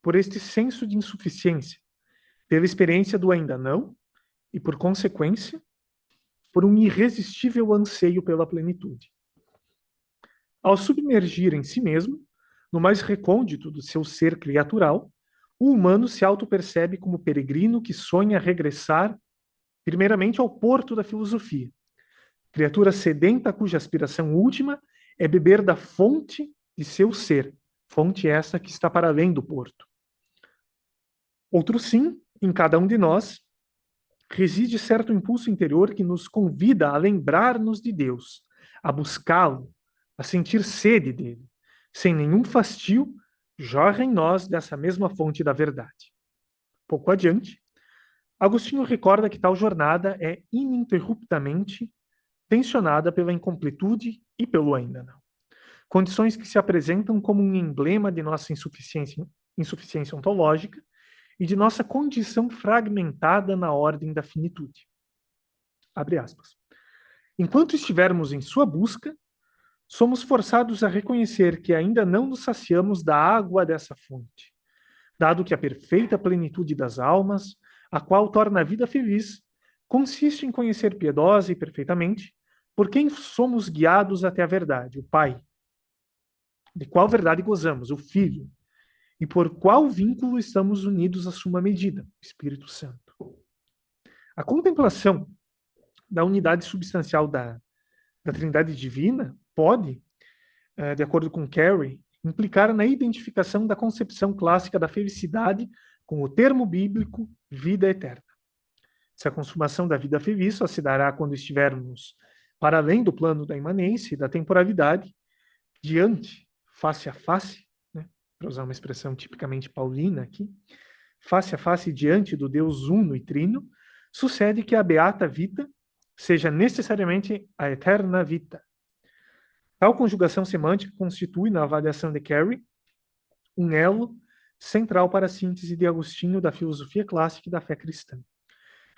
por este senso de insuficiência, pela experiência do ainda não e, por consequência, por um irresistível anseio pela plenitude. Ao submergir em si mesmo, no mais recôndito do seu ser criatural, o humano se autopercebe como peregrino que sonha regressar, primeiramente, ao porto da filosofia, criatura sedenta cuja aspiração última é beber da fonte de seu ser, fonte essa que está para além do porto. Outro sim, em cada um de nós, reside certo impulso interior que nos convida a lembrar-nos de Deus, a buscá-lo, a sentir sede dele. Sem nenhum fastio, jorra em nós dessa mesma fonte da verdade. Pouco adiante, Agostinho recorda que tal jornada é ininterruptamente tensionada pela incompletude e pelo ainda não. Condições que se apresentam como um emblema de nossa insuficiência ontológica e de nossa condição fragmentada na ordem da finitude. Abre aspas. Enquanto estivermos em sua busca, somos forçados a reconhecer que ainda não nos saciamos da água dessa fonte, dado que a perfeita plenitude das almas, a qual torna a vida feliz, consiste em conhecer piedosa e perfeitamente por quem somos guiados até a verdade, o Pai. De qual verdade gozamos, o Filho, e por qual vínculo estamos unidos à suma medida, o Espírito Santo. A contemplação da unidade substancial da Trindade Divina pode, de acordo com Carey, implicar na identificação da concepção clássica da felicidade com o termo bíblico vida eterna. Se a consumação da vida feliz só se dará quando estivermos para além do plano da imanência e da temporalidade, diante, face a face, né, para usar uma expressão tipicamente paulina aqui, face a face diante do Deus uno e trino, sucede que a beata vita seja necessariamente a eterna vita. Tal conjugação semântica constitui, na avaliação de Carey, um elo central para a síntese de Agostinho da filosofia clássica e da fé cristã,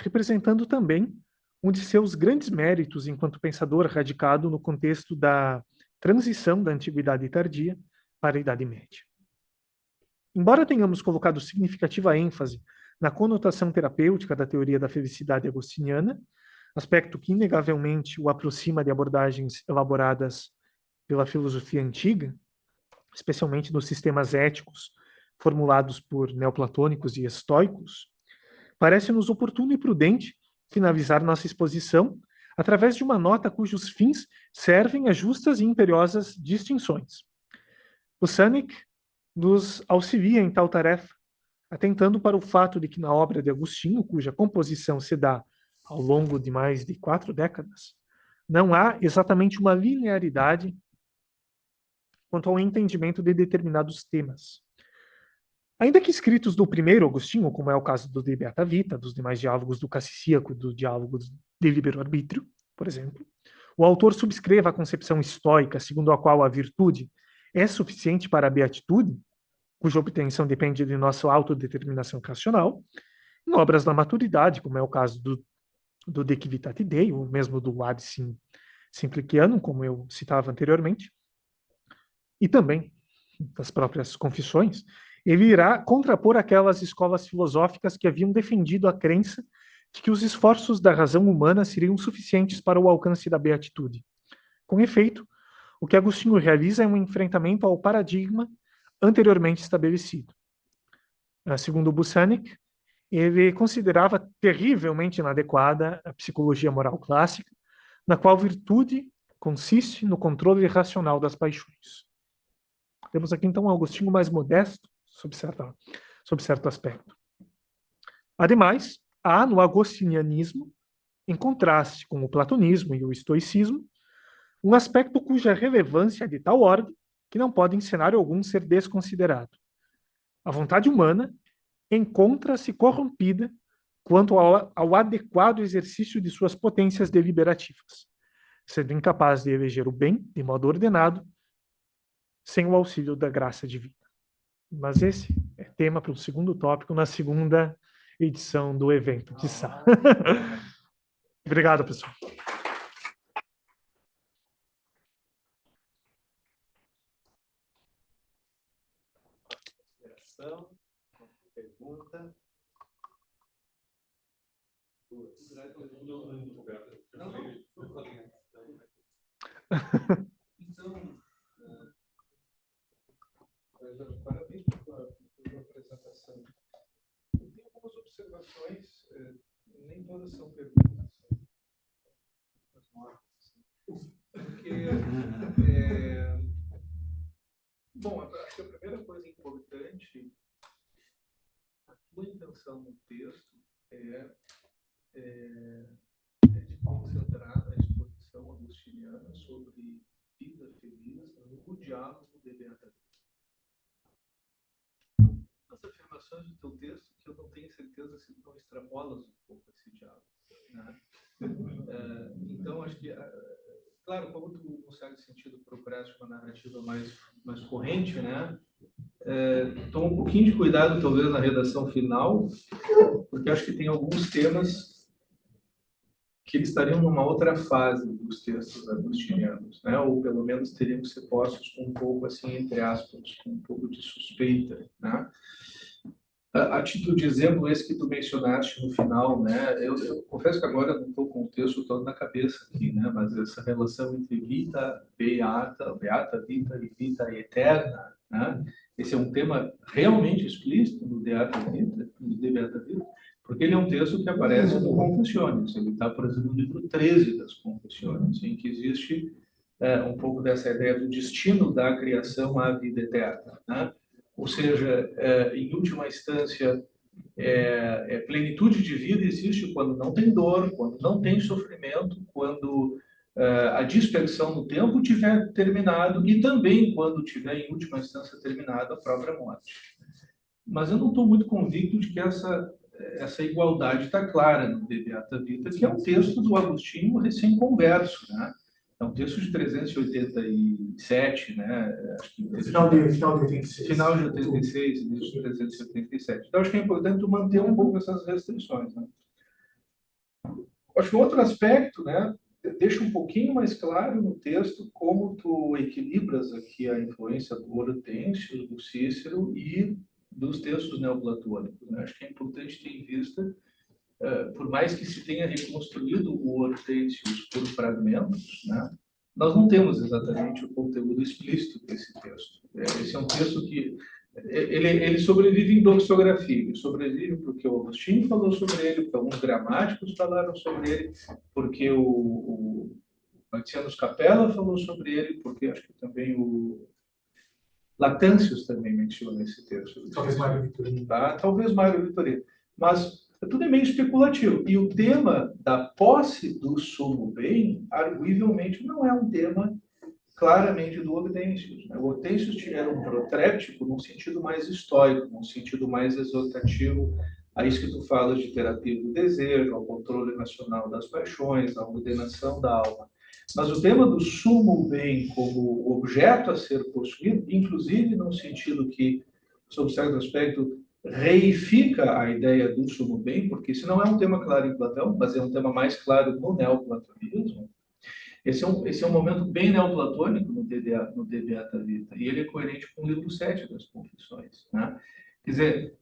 representando também um de seus grandes méritos enquanto pensador radicado no contexto da transição da Antiguidade Tardia para a Idade Média. Embora tenhamos colocado significativa ênfase na conotação terapêutica da teoria da felicidade agostiniana, aspecto que inegavelmente o aproxima de abordagens elaboradas pela filosofia antiga, especialmente nos sistemas éticos formulados por neoplatônicos e estoicos, parece-nos oportuno e prudente finalizar nossa exposição através de uma nota cujos fins servem a justas e imperiosas distinções. O Sanic nos auxilia em tal tarefa, atentando para o fato de que na obra de Agostinho, cuja composição se dá ao longo de mais de 4 décadas, não há exatamente uma linearidade quanto ao entendimento de determinados temas. Ainda que escritos do primeiro Agostinho, como é o caso do De Beata Vita, dos demais diálogos do Cassicíaco e do diálogos de Livro-Arbítrio, por exemplo, o autor subscreva a concepção estoica segundo a qual a virtude é suficiente para a beatitude, cuja obtenção depende de nossa autodeterminação racional, em obras da maturidade, como é o caso do De Civitate Dei, ou mesmo do Ad Simplicianum, como eu citava anteriormente, e também das próprias confissões, ele irá contrapor aquelas escolas filosóficas que haviam defendido a crença de que os esforços da razão humana seriam suficientes para o alcance da beatitude. Com efeito, o que Agostinho realiza é um enfrentamento ao paradigma anteriormente estabelecido. Segundo Busanic, ele considerava terrivelmente inadequada a psicologia moral clássica, na qual virtude consiste no controle racional das paixões. Temos aqui, então, um Agostinho mais modesto sob certo aspecto. Ademais, há no agostinianismo, em contraste com o platonismo e o estoicismo, um aspecto cuja relevância é de tal ordem que não pode em cenário algum ser desconsiderado. A vontade humana encontra-se corrompida quanto ao adequado exercício de suas potências deliberativas, sendo incapaz de eleger o bem de modo ordenado, sem o auxílio da graça divina. Mas esse é tema para o segundo tópico, na segunda edição do evento de Sá. Obrigado, pessoal. Pergunta. Então, parabéns pela apresentação. Eu tenho algumas observações, nem todas são perguntas, são notas, porque, bom, acho que a primeira coisa importante, a tua intenção no texto é de concentrar a exposição agostiniana sobre vida feliz no diálogo de Beata. As afirmações do teu texto, que eu não tenho certeza se não extrapolas um pouco esse diálogo, né? Então, acho que, claro, como tu, no certo sentido, procuraste uma narrativa mais corrente, né? Toma um pouquinho de cuidado, talvez, na redação final, porque acho que tem alguns temas que eles estariam numa outra fase dos textos agostinianos, né? Ou pelo menos teriam que ser postos com um pouco, assim, entre aspas, com um pouco de suspeita, né? A título de exemplo, esse que tu mencionaste no final, né? Eu confesso que agora não estou com o texto todo na cabeça aqui, né? Mas essa relação entre vita, beata vita e vita eterna, né? Esse é um tema realmente explícito no Beata Vita, no De Beata Vita, porque ele é um texto que aparece no Confessiones. Ele está, por exemplo, no livro 13 das Confessiones, em que existe um pouco dessa ideia do destino da criação à vida eterna, né? Ou seja, em última instância, plenitude de vida existe quando não tem dor, quando não tem sofrimento, quando a dispersão no tempo tiver terminado e também quando tiver, em última instância, terminado a própria morte. Mas eu não estou muito convicto de que essa igualdade está clara no De Beata Vita, que é um texto do Agostinho recém-converso, né? É um texto de 387, né? Acho que final de 86. Final de 86, início de 387. Então, acho que é importante manter um pouco essas restrições, né? Acho que um outro aspecto, né? Deixa um pouquinho mais claro no texto como tu equilibras aqui a influência do Hortêncio, do Cícero e dos textos neoplatônicos, né? Acho que é importante ter em vista, por mais que se tenha reconstruído o Hortêncio por fragmentos, né? Nós não temos exatamente o conteúdo explícito desse texto. Esse é um texto que ele sobrevive em doxografia, ele sobrevive porque o Agostinho falou sobre ele, porque alguns gramáticos falaram sobre ele, porque o Marcianus Capella falou sobre ele, porque acho que também o Lactâncios também menciona esse texto. Talvez Mário Vitorino. Talvez Mário Vitorino. Mas tudo é meio especulativo. E o tema da posse do sumo bem, arguivelmente, não é um tema claramente do Hortêncio. O Hortêncio era um protrético num sentido mais estoico, num sentido mais exortativo, a isso que tu falas de terapia do desejo, ao controle nacional das paixões, à ordenação da alma. Mas o tema do sumo bem como objeto a ser possuído, inclusive num sentido que, sob certo aspecto, reifica a ideia do sumo bem, porque isso não é um tema claro em Platão, mas é um tema mais claro no neoplatonismo. Esse é um momento bem neoplatônico no De Beata Vita, e ele é coerente com o livro 7 das Confissões, né? Quer dizer,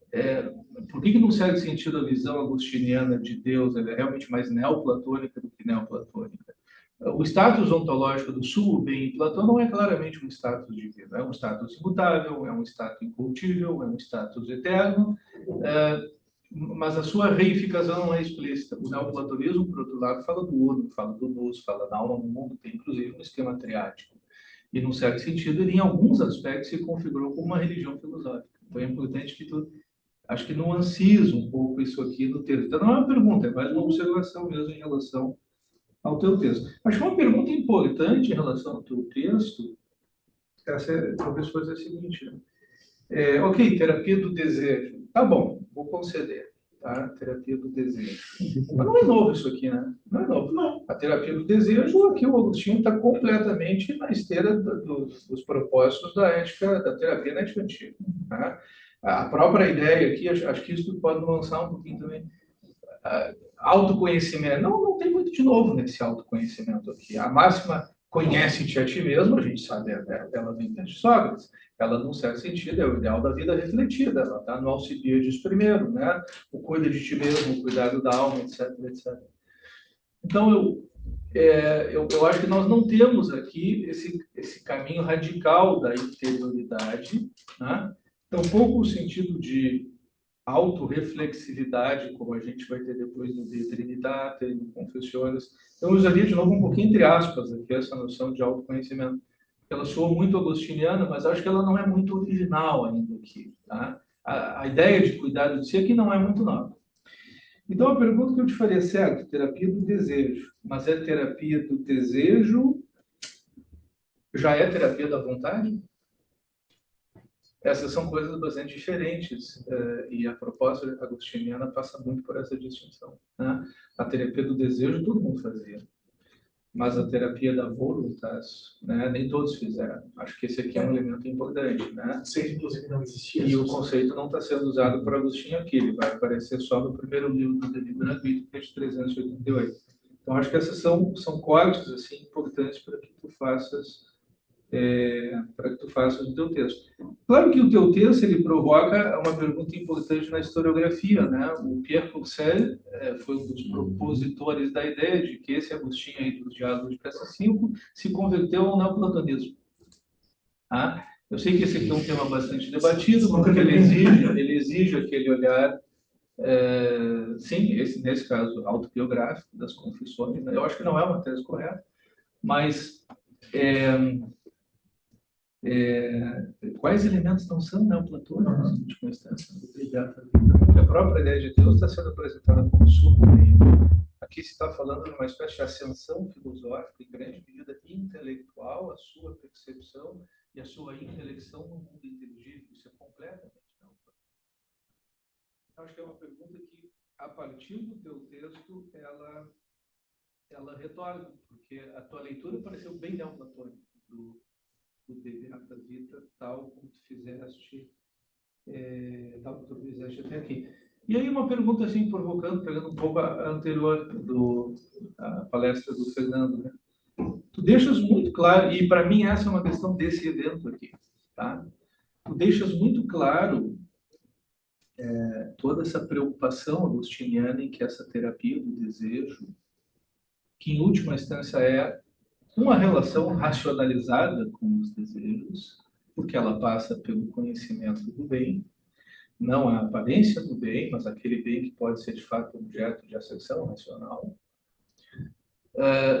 por que, num certo sentido, a visão agostiniana de Deus é realmente mais neoplatônica do que neoplatônica? O status ontológico do sumo bem em Platão não é claramente um status divino, é um status imutável, é um status incorruptível, é um status eterno, mas a sua reificação não é explícita. O neoplatonismo, por outro lado, fala do uno, fala do nous, fala da alma no mundo, tem inclusive um esquema triático. E, num certo sentido, ele, em alguns aspectos, se configurou como uma religião filosófica. Então, é importante que tu, acho que nuancies um pouco isso aqui no texto. Então, não é uma pergunta, é mais uma observação mesmo em relação ao teu texto. Acho que uma pergunta importante em relação ao teu texto talvez fosse a seguinte, né? Ok, terapia do desejo. Tá bom, vou conceder. Tá? Terapia do desejo. Mas não é novo isso aqui, né? Não é novo. Não. A terapia do desejo, aqui o Agostinho está completamente na esteira dos propósitos da ética, da terapia na ética antiga. Tá? A própria ideia aqui, acho que isso pode lançar um pouquinho também. Autoconhecimento. Não tem muito de novo nesse autoconhecimento aqui. A máxima conhece-te a ti mesmo, a gente sabe, ela vem de Sócrates. Ela, num certo sentido, é o ideal da vida refletida. Ela está no Alcibiades primeiro, né? O cuida de ti mesmo, o cuidado da alma, etc, etc. Então, eu acho que nós não temos aqui esse caminho radical da interioridade, né? Tampouco o sentido de autorreflexividade, como a gente vai ter depois no De Trinitate, no Confessiones. Então, eu usaria de novo um pouquinho entre aspas aqui essa noção de autoconhecimento. Ela soa muito agostiniana, mas acho que ela não é muito original ainda aqui. Tá? A ideia de cuidado de si aqui não é muito nova. Então, a pergunta que eu te faria, certo, terapia do desejo, mas é terapia do desejo, já é terapia da vontade? Essas são coisas bastante diferentes, e a proposta agostiniana passa muito por essa distinção. Né? A terapia do desejo todo mundo fazia, mas a terapia da voluntas, né, nem todos fizeram. Acho que esse aqui é um elemento importante. Né? Inclusive, não existia. E o conceito não está sendo usado por Agostinho aqui, ele vai aparecer só no primeiro livro do Livro Gratuito, que é de 388. Então, acho que essas são cortes assim, importantes para que tu faças o teu texto. Claro que o teu texto ele provoca uma pergunta importante na historiografia, né? O Pierre Courcelles foi um dos propositores da ideia de que esse Agostinho aí dos Diálogos de Peça 5 se converteu ao neoplatonismo. Tá? Eu sei que esse aqui é um tema bastante debatido, porque ele exige aquele olhar, sim, nesse caso, autobiográfico das confissões. Né? Eu acho que não é uma tese correta, mas quais elementos não são neoplatônicos, em última instância? Porque a própria ideia de Deus está sendo apresentada como sublime. Aqui se está falando de uma espécie de ascensão filosófica, em grande medida intelectual, a sua percepção e a sua intelecção no mundo inteligível. Isso é completamente neoplatônico. Acho que é uma pergunta que, a partir do teu texto, ela retorna, porque a tua leitura pareceu bem neoplatônica do De Beata Vita, tal como tu fizeste, até aqui. E aí uma pergunta assim, provocando, pegando um pouco a anterior a palestra do Fernando, né? Tu deixas muito claro, e para mim essa é uma questão desse evento aqui, tá? Tu deixas muito claro toda essa preocupação agostiniana em que essa terapia do desejo, que em última instância é uma relação racionalizada com os desejos, porque ela passa pelo conhecimento do bem, não a aparência do bem, mas aquele bem que pode ser de fato objeto de acessão racional.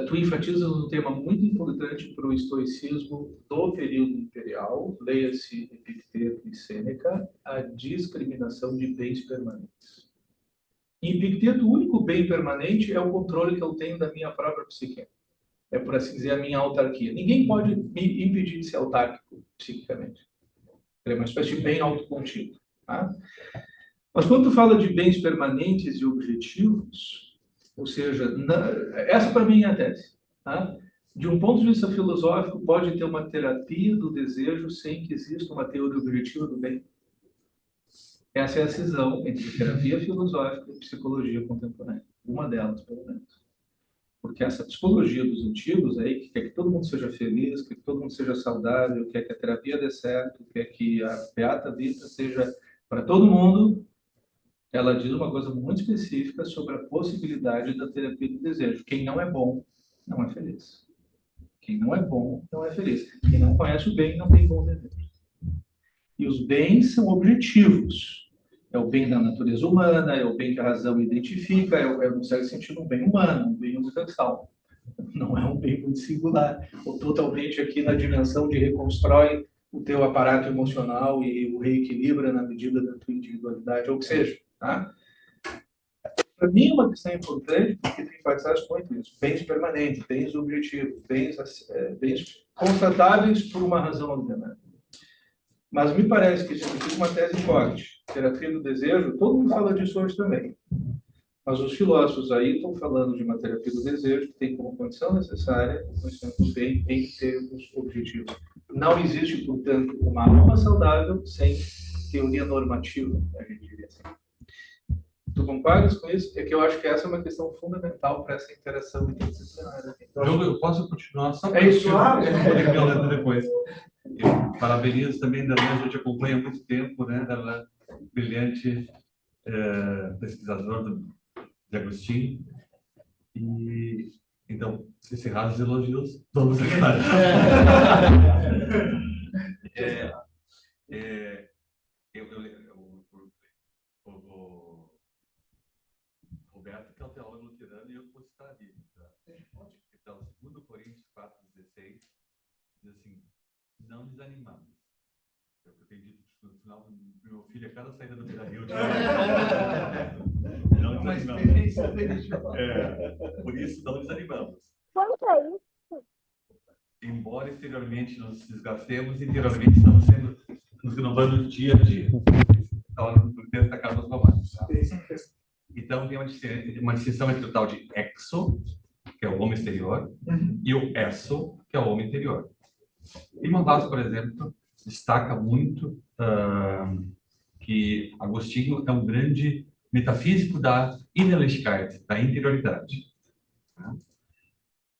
Tu enfatizas um tema muito importante para o estoicismo do período imperial, leia-se Epicteto e Sêneca, a discriminação de bens permanentes. Em Epicteto, o único bem permanente é o controle que eu tenho da minha própria psique. É, por assim dizer, a minha autarquia. Ninguém pode me impedir de ser autárquico psiquicamente. Ele é uma espécie de bem autocontido. Tá? Mas quando tu fala de bens permanentes e objetivos, ou seja, essa para mim é a tese. Tá? De um ponto de vista filosófico, pode ter uma terapia do desejo sem que exista uma teoria objetiva do bem. Essa é a cisão entre terapia filosófica e psicologia contemporânea. Uma delas, pelo menos. Porque essa psicologia dos antigos aí, que quer que todo mundo seja feliz, quer que todo mundo seja saudável, quer que a terapia dê certo, quer que a Beata Vita seja para todo mundo, ela diz uma coisa muito específica sobre a possibilidade da terapia do desejo. Quem não é bom, não é feliz. Quem não é bom, não é feliz. Quem não conhece o bem, não tem bom desejo. E os bens são objetivos. É o bem da natureza humana, é o bem que a razão identifica, no certo sentido, um bem humano, um bem universal. Não é um bem muito singular, ou totalmente aqui na dimensão de reconstrói o teu aparato emocional e o reequilibra na medida da tua individualidade, ou o que seja. Tá? Para mim é uma questão importante, porque tu enfatizaste muito isso. Bens permanentes, bens objetivos, bens constatáveis por uma razão ordenada. Mas me parece que a gente tem uma tese forte, terapia do desejo, todo mundo fala disso hoje também. Mas os filósofos aí estão falando de uma terapia do desejo que tem como condição necessária o conhecimento do bem em termos objetivos. Não existe, portanto, uma alma saudável sem teoria normativa, a gente diria assim. Tu concordas com isso? É que eu acho que essa é uma questão fundamental para essa interação interdisciplinar. Então, eu posso continuar só para isso, claro. Depois. Eu parabenizo também Darlan, a gente acompanha há muito tempo, né, Darlan, brilhante pesquisador de Agostinho. E então, encerrados os elogios, vamos agora. O Roberto, que é o teólogo luterano, e eu vou citar a Bíblia. Tá? Então, 2 Coríntios 4,16, diz assim: não desanimamos. É o que eu tenho dito no final do meu filho, a cada saída do Beira-Rio. Não desanimamos. Por isso, não desanimamos. Quanto é isso? Embora exteriormente nos desgastemos, interiormente estamos nos renovando dia a dia. Então, o texto acaba nos romanos. Então, tem uma distinção entre o tal de exo, que é o homem exterior, e o esso, que é o homem interior. E Mavaz, por exemplo, destaca muito que Agostinho é um grande metafísico da Innerlichkeit, da interioridade.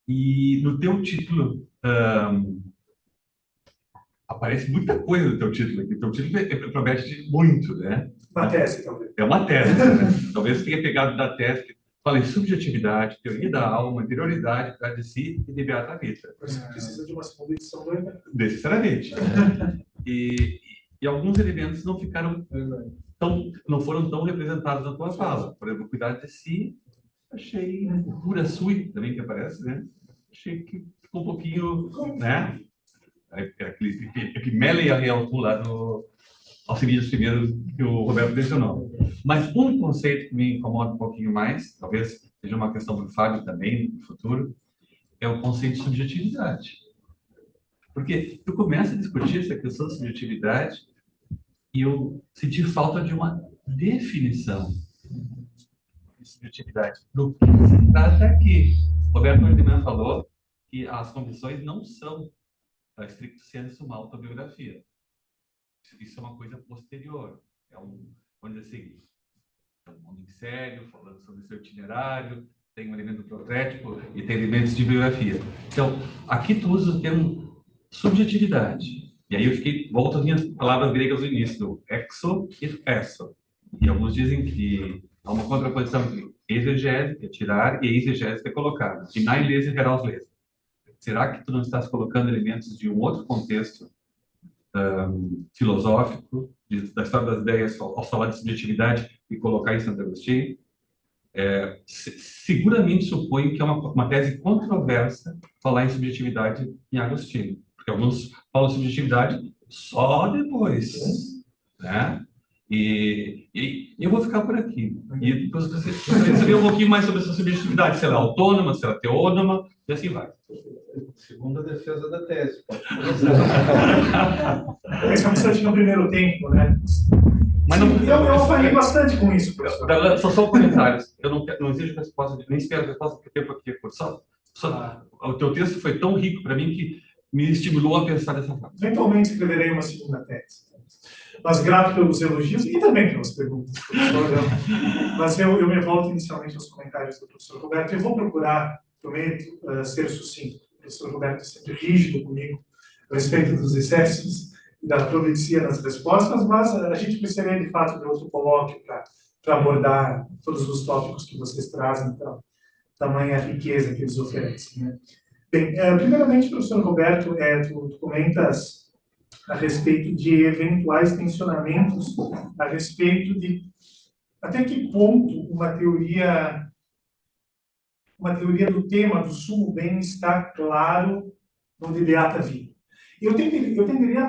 E no teu título aparece muita coisa no teu título aqui. O teu título promete muito, né? Uma tese, talvez. É uma tese, né? Talvez tenha pegado da tese que fala em subjetividade, teoria da alma, interioridade, para de si e de Beata Rita. Precisa de uma segunda edição do evento. Necessariamente. E alguns elementos não foram tão representados na tua fala. Por exemplo, cuidar de si, achei pura sui, também que aparece, né? Achei que ficou um pouquinho, né? Aquele Epimele e a Real lá no Alcibiades I que o Roberto mencionou. Mas um conceito que me incomoda um pouquinho mais, talvez seja uma questão para o Fábio também no futuro, é o conceito de subjetividade. Porque tu começa a discutir essa questão de subjetividade e eu senti falta de uma definição de subjetividade. Do que se trata aqui? O Roberto Ferdinand falou que as condições não são, a stricto sensu, uma autobiografia. Isso é uma coisa posterior. Vamos dizer assim, é um homem sério, falando sobre o seu itinerário, tem um elemento protético e tem elementos de biografia. Então, aqui tu usa o termo subjetividade. E aí volto às minhas palavras gregas no início, do exo e esso. E alguns dizem que há uma contraposição entre exegese, que é tirar, e exegese, que é colocar. E na lese geral lese. Será que tu não estás colocando elementos de um outro contexto filosófico, da história das ideias, ao falar de subjetividade e colocar em Santo Agostinho? Seguramente suponho que é uma tese controversa falar em subjetividade em Agostinho, porque alguns falam subjetividade só depois, né? E eu vou ficar por aqui. E depois você vai saber um pouquinho mais sobre essa subjetividade, se ela é autônoma, se ela é teônoma, e assim vai. Segundo a defesa da tese. Pensamos no primeiro tempo, né? Mas não, eu falei bastante com isso, professor. Só comentários. Eu não exijo resposta, nem espero resposta, porque o tempo aqui é curto. O teu texto foi tão rico para mim que me estimulou a pensar dessa forma. Eventualmente escreverei uma segunda tese. Mas grato pelos elogios e também pelas perguntas, professor. Mas eu me volto inicialmente aos comentários do professor Roberto. Eu vou procurar, prometo, ser sucinto. O professor Roberto é sempre rígido comigo a respeito dos excessos e da providencia nas respostas, mas a gente precisaria, de fato, de outro colóquio para abordar todos os tópicos que vocês trazem, então, tamanha riqueza que eles oferecem, né? Bem, primeiramente, professor Roberto, tu comentas a respeito de eventuais tensionamentos, a respeito de até que ponto uma teoria do tema do sumo bem está claro no de Beata Vida. Eu tenderia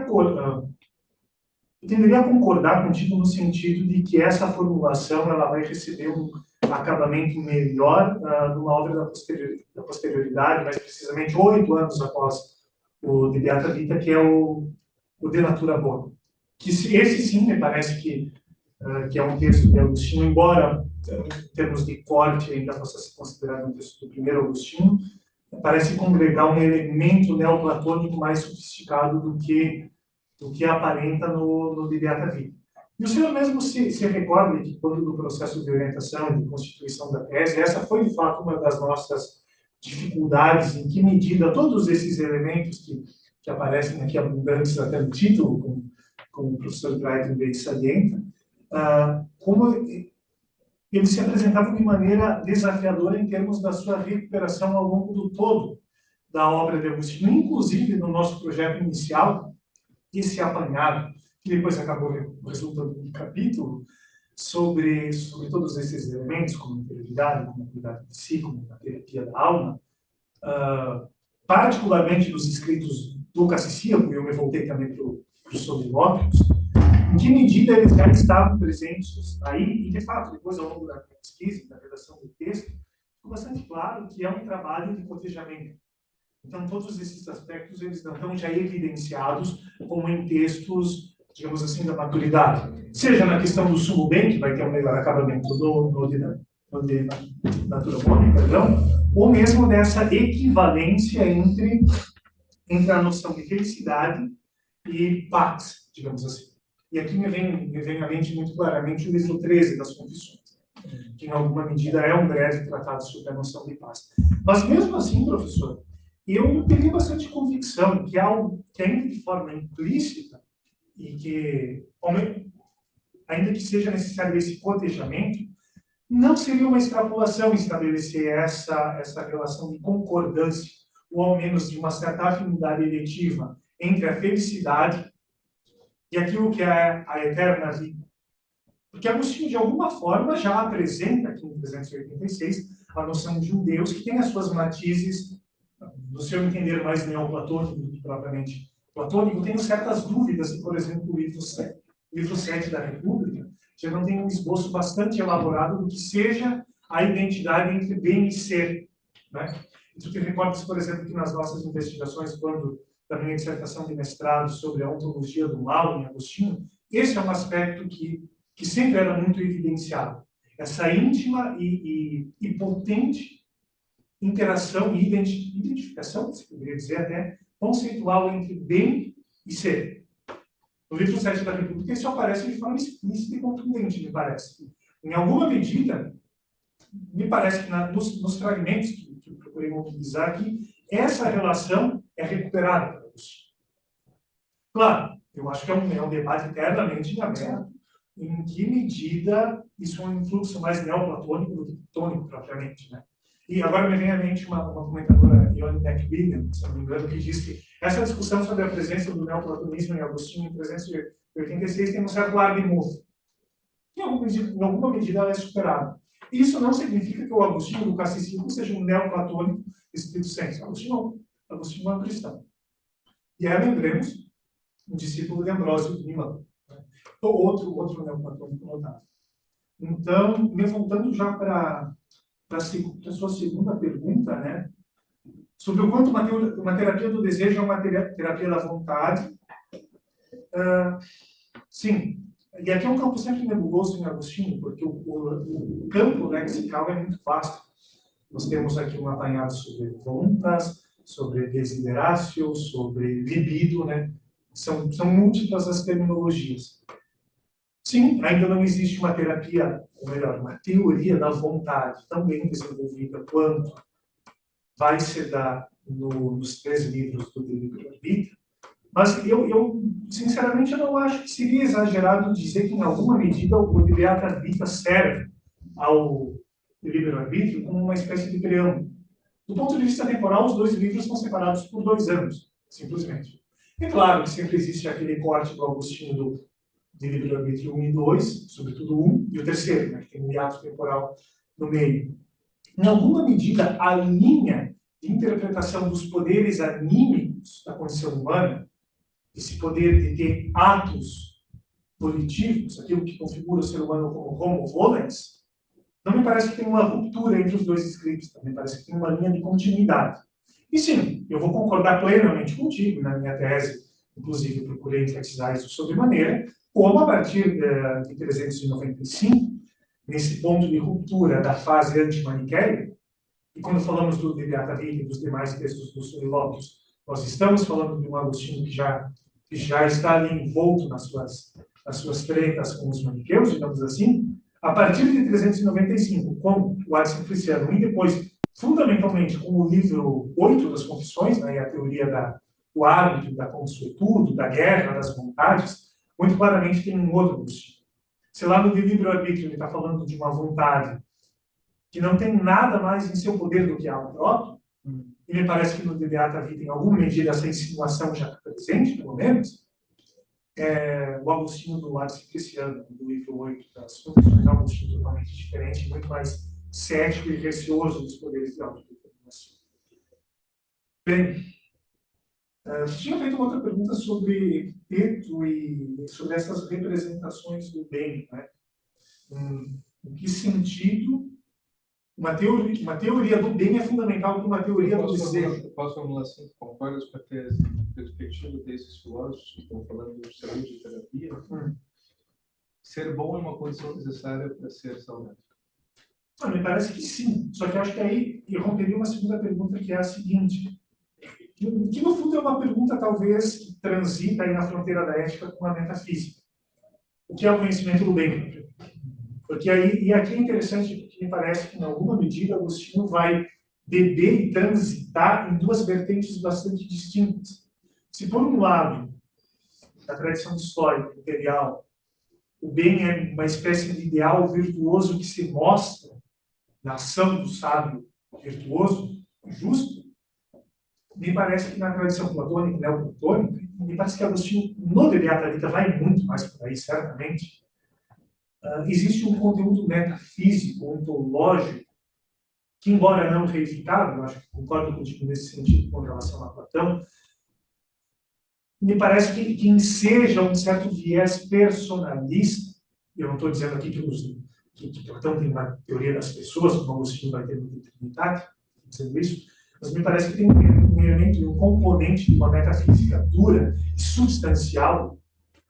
a concordar contigo no sentido de que essa formulação ela vai receber um acabamento melhor numa obra da posterioridade, mais precisamente 8 anos após o De Beata Vita, que é o De Natura Bona. Que esse sim, me parece que é um texto de Agostinho, embora em termos de corte ainda possa ser considerado um texto do primeiro Agostinho, parece congregar um elemento neoplatônico mais sofisticado do que aparenta no De Beata Vita. E o senhor mesmo se recorda que, quando no processo de orientação e de constituição da tese, essa foi, de fato, uma das nossas dificuldades, em que medida todos esses elementos que aparecem aqui abundantes até no título, como o professor Breitenberg salienta, como eles se apresentavam de maneira desafiadora em termos da sua recuperação ao longo do todo da obra de Agostinho, inclusive no nosso projeto inicial, esse apanhado, que depois acabou resultando em um capítulo, sobre todos esses elementos, como a interioridade, como a cuidado de si, como a terapia da alma, particularmente nos escritos do Cassicíaco, e eu me voltei também para o Solilóquios, em que medida eles já estavam presentes aí, e de fato, depois ao longo da pesquisa, da redação do texto, ficou bastante claro que é um trabalho de cotejamento. Então, todos esses aspectos, eles não estão já evidenciados como em textos, digamos assim, da maturidade. Seja na questão do sumo bem, que vai ter um melhor acabamento no de Natura Bona, perdão, ou mesmo dessa equivalência entre a noção de felicidade e pax, digamos assim. E aqui me vem à mente muito claramente o livro 13 das Confissões, que em alguma medida é um breve tratado sobre a noção de paz. Mas mesmo assim, professor, eu teria bastante convicção que algo que, ainda de forma implícita, e que, ainda que seja necessário esse cotejamento, não seria uma extrapolação estabelecer essa relação de concordância, ou ao menos de uma certa afinidade eletiva entre a felicidade e aquilo que é a eterna vida. Porque Agostinho, de alguma forma, já apresenta aqui em 386 a noção de um Deus que tem as suas matizes, no seu entender, mais neoplatônico do que propriamente platônico. Tenho certas dúvidas se, por exemplo, o livro 7 da República já não tem um esboço bastante elaborado do que seja a identidade entre bem e ser. Né? E tu te recordas, por exemplo, que nas nossas investigações, quando da minha dissertação de mestrado sobre a ontologia do mal em Agostinho, esse é um aspecto que sempre era muito evidenciado. Essa íntima e potente interação e identificação, se poderia dizer até, conceitual entre bem e ser. No livro 7 da República, isso aparece de forma explícita e contundente, me parece. Em alguma medida, me parece que nos fragmentos que eu procurei mobilizar aqui, essa relação é recuperada para Agostinho. Claro, eu acho que é um debate eternamente aberto, em que medida isso é um influxo mais neoplatônico do que platônico propriamente, né? E agora me vem à mente uma comentadora, Ione McBillion, se não me engano, que diz que essa discussão sobre a presença do neoplatonismo em Agostinho em 386 tem um certo ar de mofo. Em alguma medida ela é superada. Isso não significa que o Agostinho do Cassicíaco seja um neoplatônico estrito sensu. Agostinho é um cristão. E aí lembremos um discípulo de Ambrósio de Milão, né? Ou outro neoplatônico notável. Então, me voltando já para a sua segunda pergunta, né? Sobre o quanto uma terapia do desejo é uma terapia da vontade. Sim. E aqui é um campo sempre nebuloso em Agostinho, porque o campo lexical é muito vasto. Nós temos aqui um apanhado sobre voluntas, sobre desideratio, sobre libido, né? São múltiplas as terminologias. Sim, ainda não existe uma terapia, ou melhor, uma teoria da vontade tão bem desenvolvida quanto vai se dar nos 3 livros do livro-arbítrio, mas eu sinceramente, eu não acho que seria exagerado dizer que, em alguma medida, o De Beata Vita serve ao livro-arbítrio como uma espécie de preâmbulo. Do ponto de vista temporal, os 2 livros são separados por 2 anos, simplesmente. É claro que sempre existe aquele corte do Agostinho de livro-arbítrio 1 e 2, sobretudo 1, e o terceiro, né, que tem um hiato temporal no meio. Em alguma medida, a linha de interpretação dos poderes anímicos da condição humana, esse poder de ter atos volitivos, aquilo que configura o ser humano como homo volens, não me parece que tem uma ruptura entre os 2 escritos, me parece que tem uma linha de continuidade. E sim, eu vou concordar plenamente contigo na minha tese, inclusive eu procurei enfatizar isso sobremaneira, como a partir de 395, nesse ponto de ruptura da fase antimaniqueia, e quando falamos do De Beata Vita e dos demais textos dos Solilóquios, nós estamos falando de um Agostinho que já está ali envolto nas suas tretas com os maniqueus, digamos assim. A partir de 395, com o Ad Simplicianum, e depois, fundamentalmente, com o livro 8 das Confissões, né, e a teoria do árbitro, da consuetude, da guerra, das vontades, muito claramente tem um outro Agostinho. Se lá no livro-arbítrio ele está falando de uma vontade que não tem nada mais em seu poder do que ela própria, e me parece que no De Beata Vita, em alguma medida, essa insinuação já está presente, pelo menos, o Agostinho do Ad Simplicianum, do livro 8 das Confissões, é um Agostinho totalmente diferente, muito mais cético e receoso dos poderes de autodeterminação. Bem, você tinha feito uma outra pergunta sobre Epiteto e sobre essas representações do bem, né? Em que sentido uma teoria do bem é fundamental para uma teoria do desejo? Posso formular assim, concordas com a tese perspectiva desses filósofos que estão falando de saúde e terapia? Ser bom é uma condição necessária para ser saudável. Me parece que sim. Só que eu acho que aí irromperia uma segunda pergunta, que é a seguinte, que no fundo é uma pergunta talvez que transita aí na fronteira da ética com a metafísica. O que é o conhecimento do bem? Porque aí, e aqui é interessante, porque me parece que, em alguma medida, Agostinho vai beber e transitar em duas vertentes bastante distintas. Se, por um lado, na tradição histórica imperial, o bem é uma espécie de ideal virtuoso que se mostra na ação do sábio virtuoso, justo, me parece que na tradição platônica, neoplatônica, me parece que Agostinho, no De Beata Vita, vai muito mais por aí, certamente. Existe um conteúdo metafísico, ontológico, que, embora não reificado, eu acho que concordo contigo nesse sentido com relação a Platão, me parece que enseja um certo viés personalista. Eu não estou dizendo aqui que Platão tem uma teoria das pessoas, como Agostinho vai ter no Trinitate, dizendo isso, mas me parece que tem um elemento, um componente de uma metafísica dura, substancial,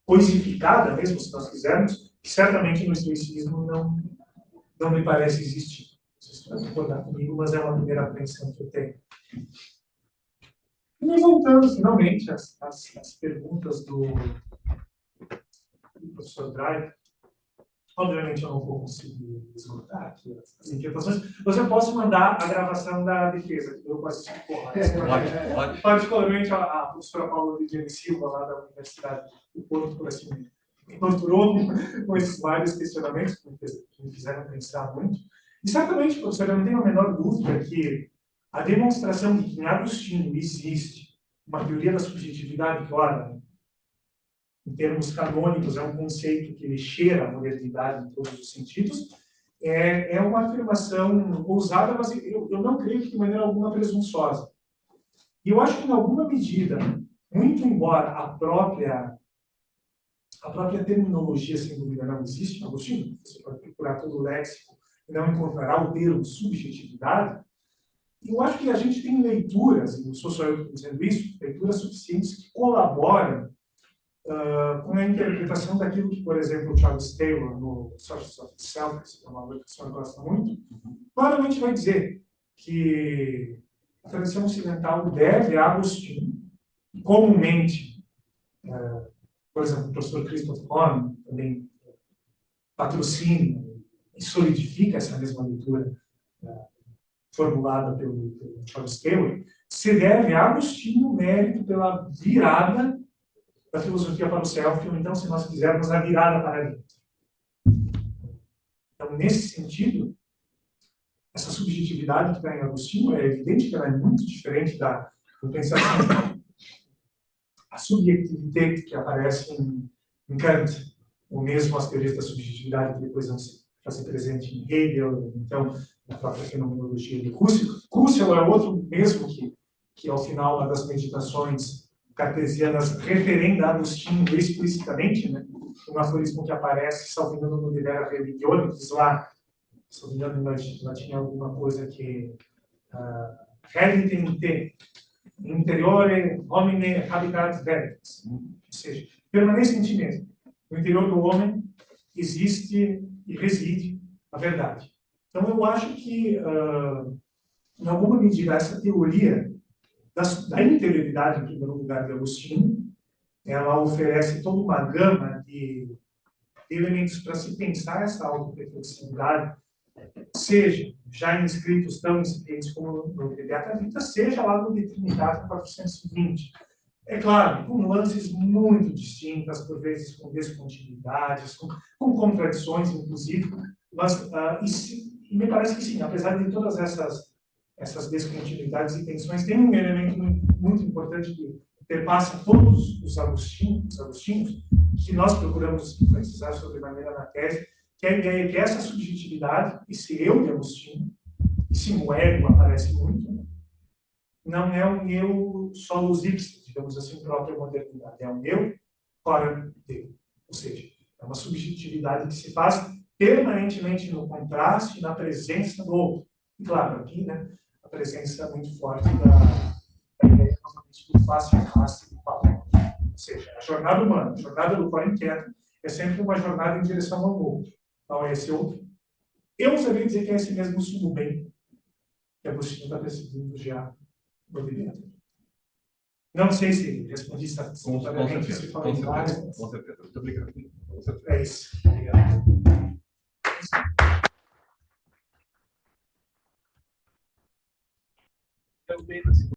coisificada mesmo, se nós quisermos, que certamente no estoicismo não me parece existir. Vocês podem concordar comigo, mas é uma primeira apreensão que eu tenho. E voltando, finalmente, às perguntas do professor Drive, obviamente eu não vou conseguir esgotar aqui as inquietações, mas eu posso mandar a gravação da defesa, que eu quase 5 horas. Particularmente a professora Paula Lidiane Silva, lá da Universidade do Porto, por assim mesmo. Me torturou com esses vários questionamentos que me fizeram pensar muito. E certamente, professor, eu não tenho a menor dúvida que a demonstração de que em Agostinho existe uma teoria da subjetividade, claro, em termos canônicos, é um conceito que ele cheira a modernidade em todos os sentidos, é uma afirmação ousada, mas eu não creio que de maneira alguma presunçosa. E eu acho que, em alguma medida, muito embora a própria terminologia, sem dúvida, não existe, Agostinho, você pode procurar todo o léxico e não encontrará o termo subjetividade, eu acho que a gente tem leituras, e não sou só eu que estou dizendo isso, leituras suficientes que colaboram com a interpretação daquilo que, por exemplo, Charles Taylor, no Sources of the Self, que é uma obra que o senhor gosta muito, claramente vai dizer que a tradição ocidental deve a Agostinho, comumente, por exemplo, o professor Christoph Horn também patrocina e solidifica essa mesma leitura formulada pelo Charles Taylor, se deve a Agostinho o mérito pela virada da filosofia para o self, ou então, se nós quisermos, a virada para dentro. Então, nesse sentido, essa subjetividade que está em Agostinho, é evidente que ela é muito diferente do pensamento, a subjetividade que aparece em Kant, ou mesmo as teorias da subjetividade que depois vão se fazer presente em Hegel, então, na própria fenomenologia de Husserl. Husserl é outro mesmo que ao final, uma das meditações cartesianas referenda a Agostinho explicitamente, né? Um aforismo que aparece, salvo engano, no Libera Religione, diz lá, salvo engano, em latim alguma coisa que reddit in te, interiore homine habitat reddit, ou seja, permanência em ti mesmo. No interior do homem existe e reside a verdade. Então, eu acho que, em alguma medida, essa teoria da interioridade, em primeiro lugar, de Agostinho, ela oferece toda uma gama de elementos para se pensar essa autorreflexividade, seja já inscritos tão incipientes como no Beata Vita, seja lá no De Trinitate 420. É claro, com nuances muito distintas, por vezes com descontinuidades, com contradições, inclusive, mas e me parece que sim, apesar de todas essas descontinuidades e tensões, tem um elemento muito importante que perpassa todos os agostinos, que nós procuramos enfatizar sobremaneira na tese, que é a ideia que essa subjetividade, esse eu de Agostinho, esse moego aparece muito, não é um eu solus ipse, digamos assim, própria modernidade, é um eu fora dele. Ou seja, é uma subjetividade que se faz permanentemente no contraste, na presença do outro. E claro, aqui, né, a presença muito forte da ideia novamente do face a face do Paulo. Ou seja, a jornada humana, a jornada do corpo inquieto, é sempre uma jornada em direção ao outro. Então, é esse outro. Eu ousaria dizer que é esse mesmo subo-bem que Agostinho está perseguindo já no Beata. Não sei se respondi satisfatoriamente, se falei demais. Com certeza. Muito obrigado. Com certeza. É isso. Obrigado. Também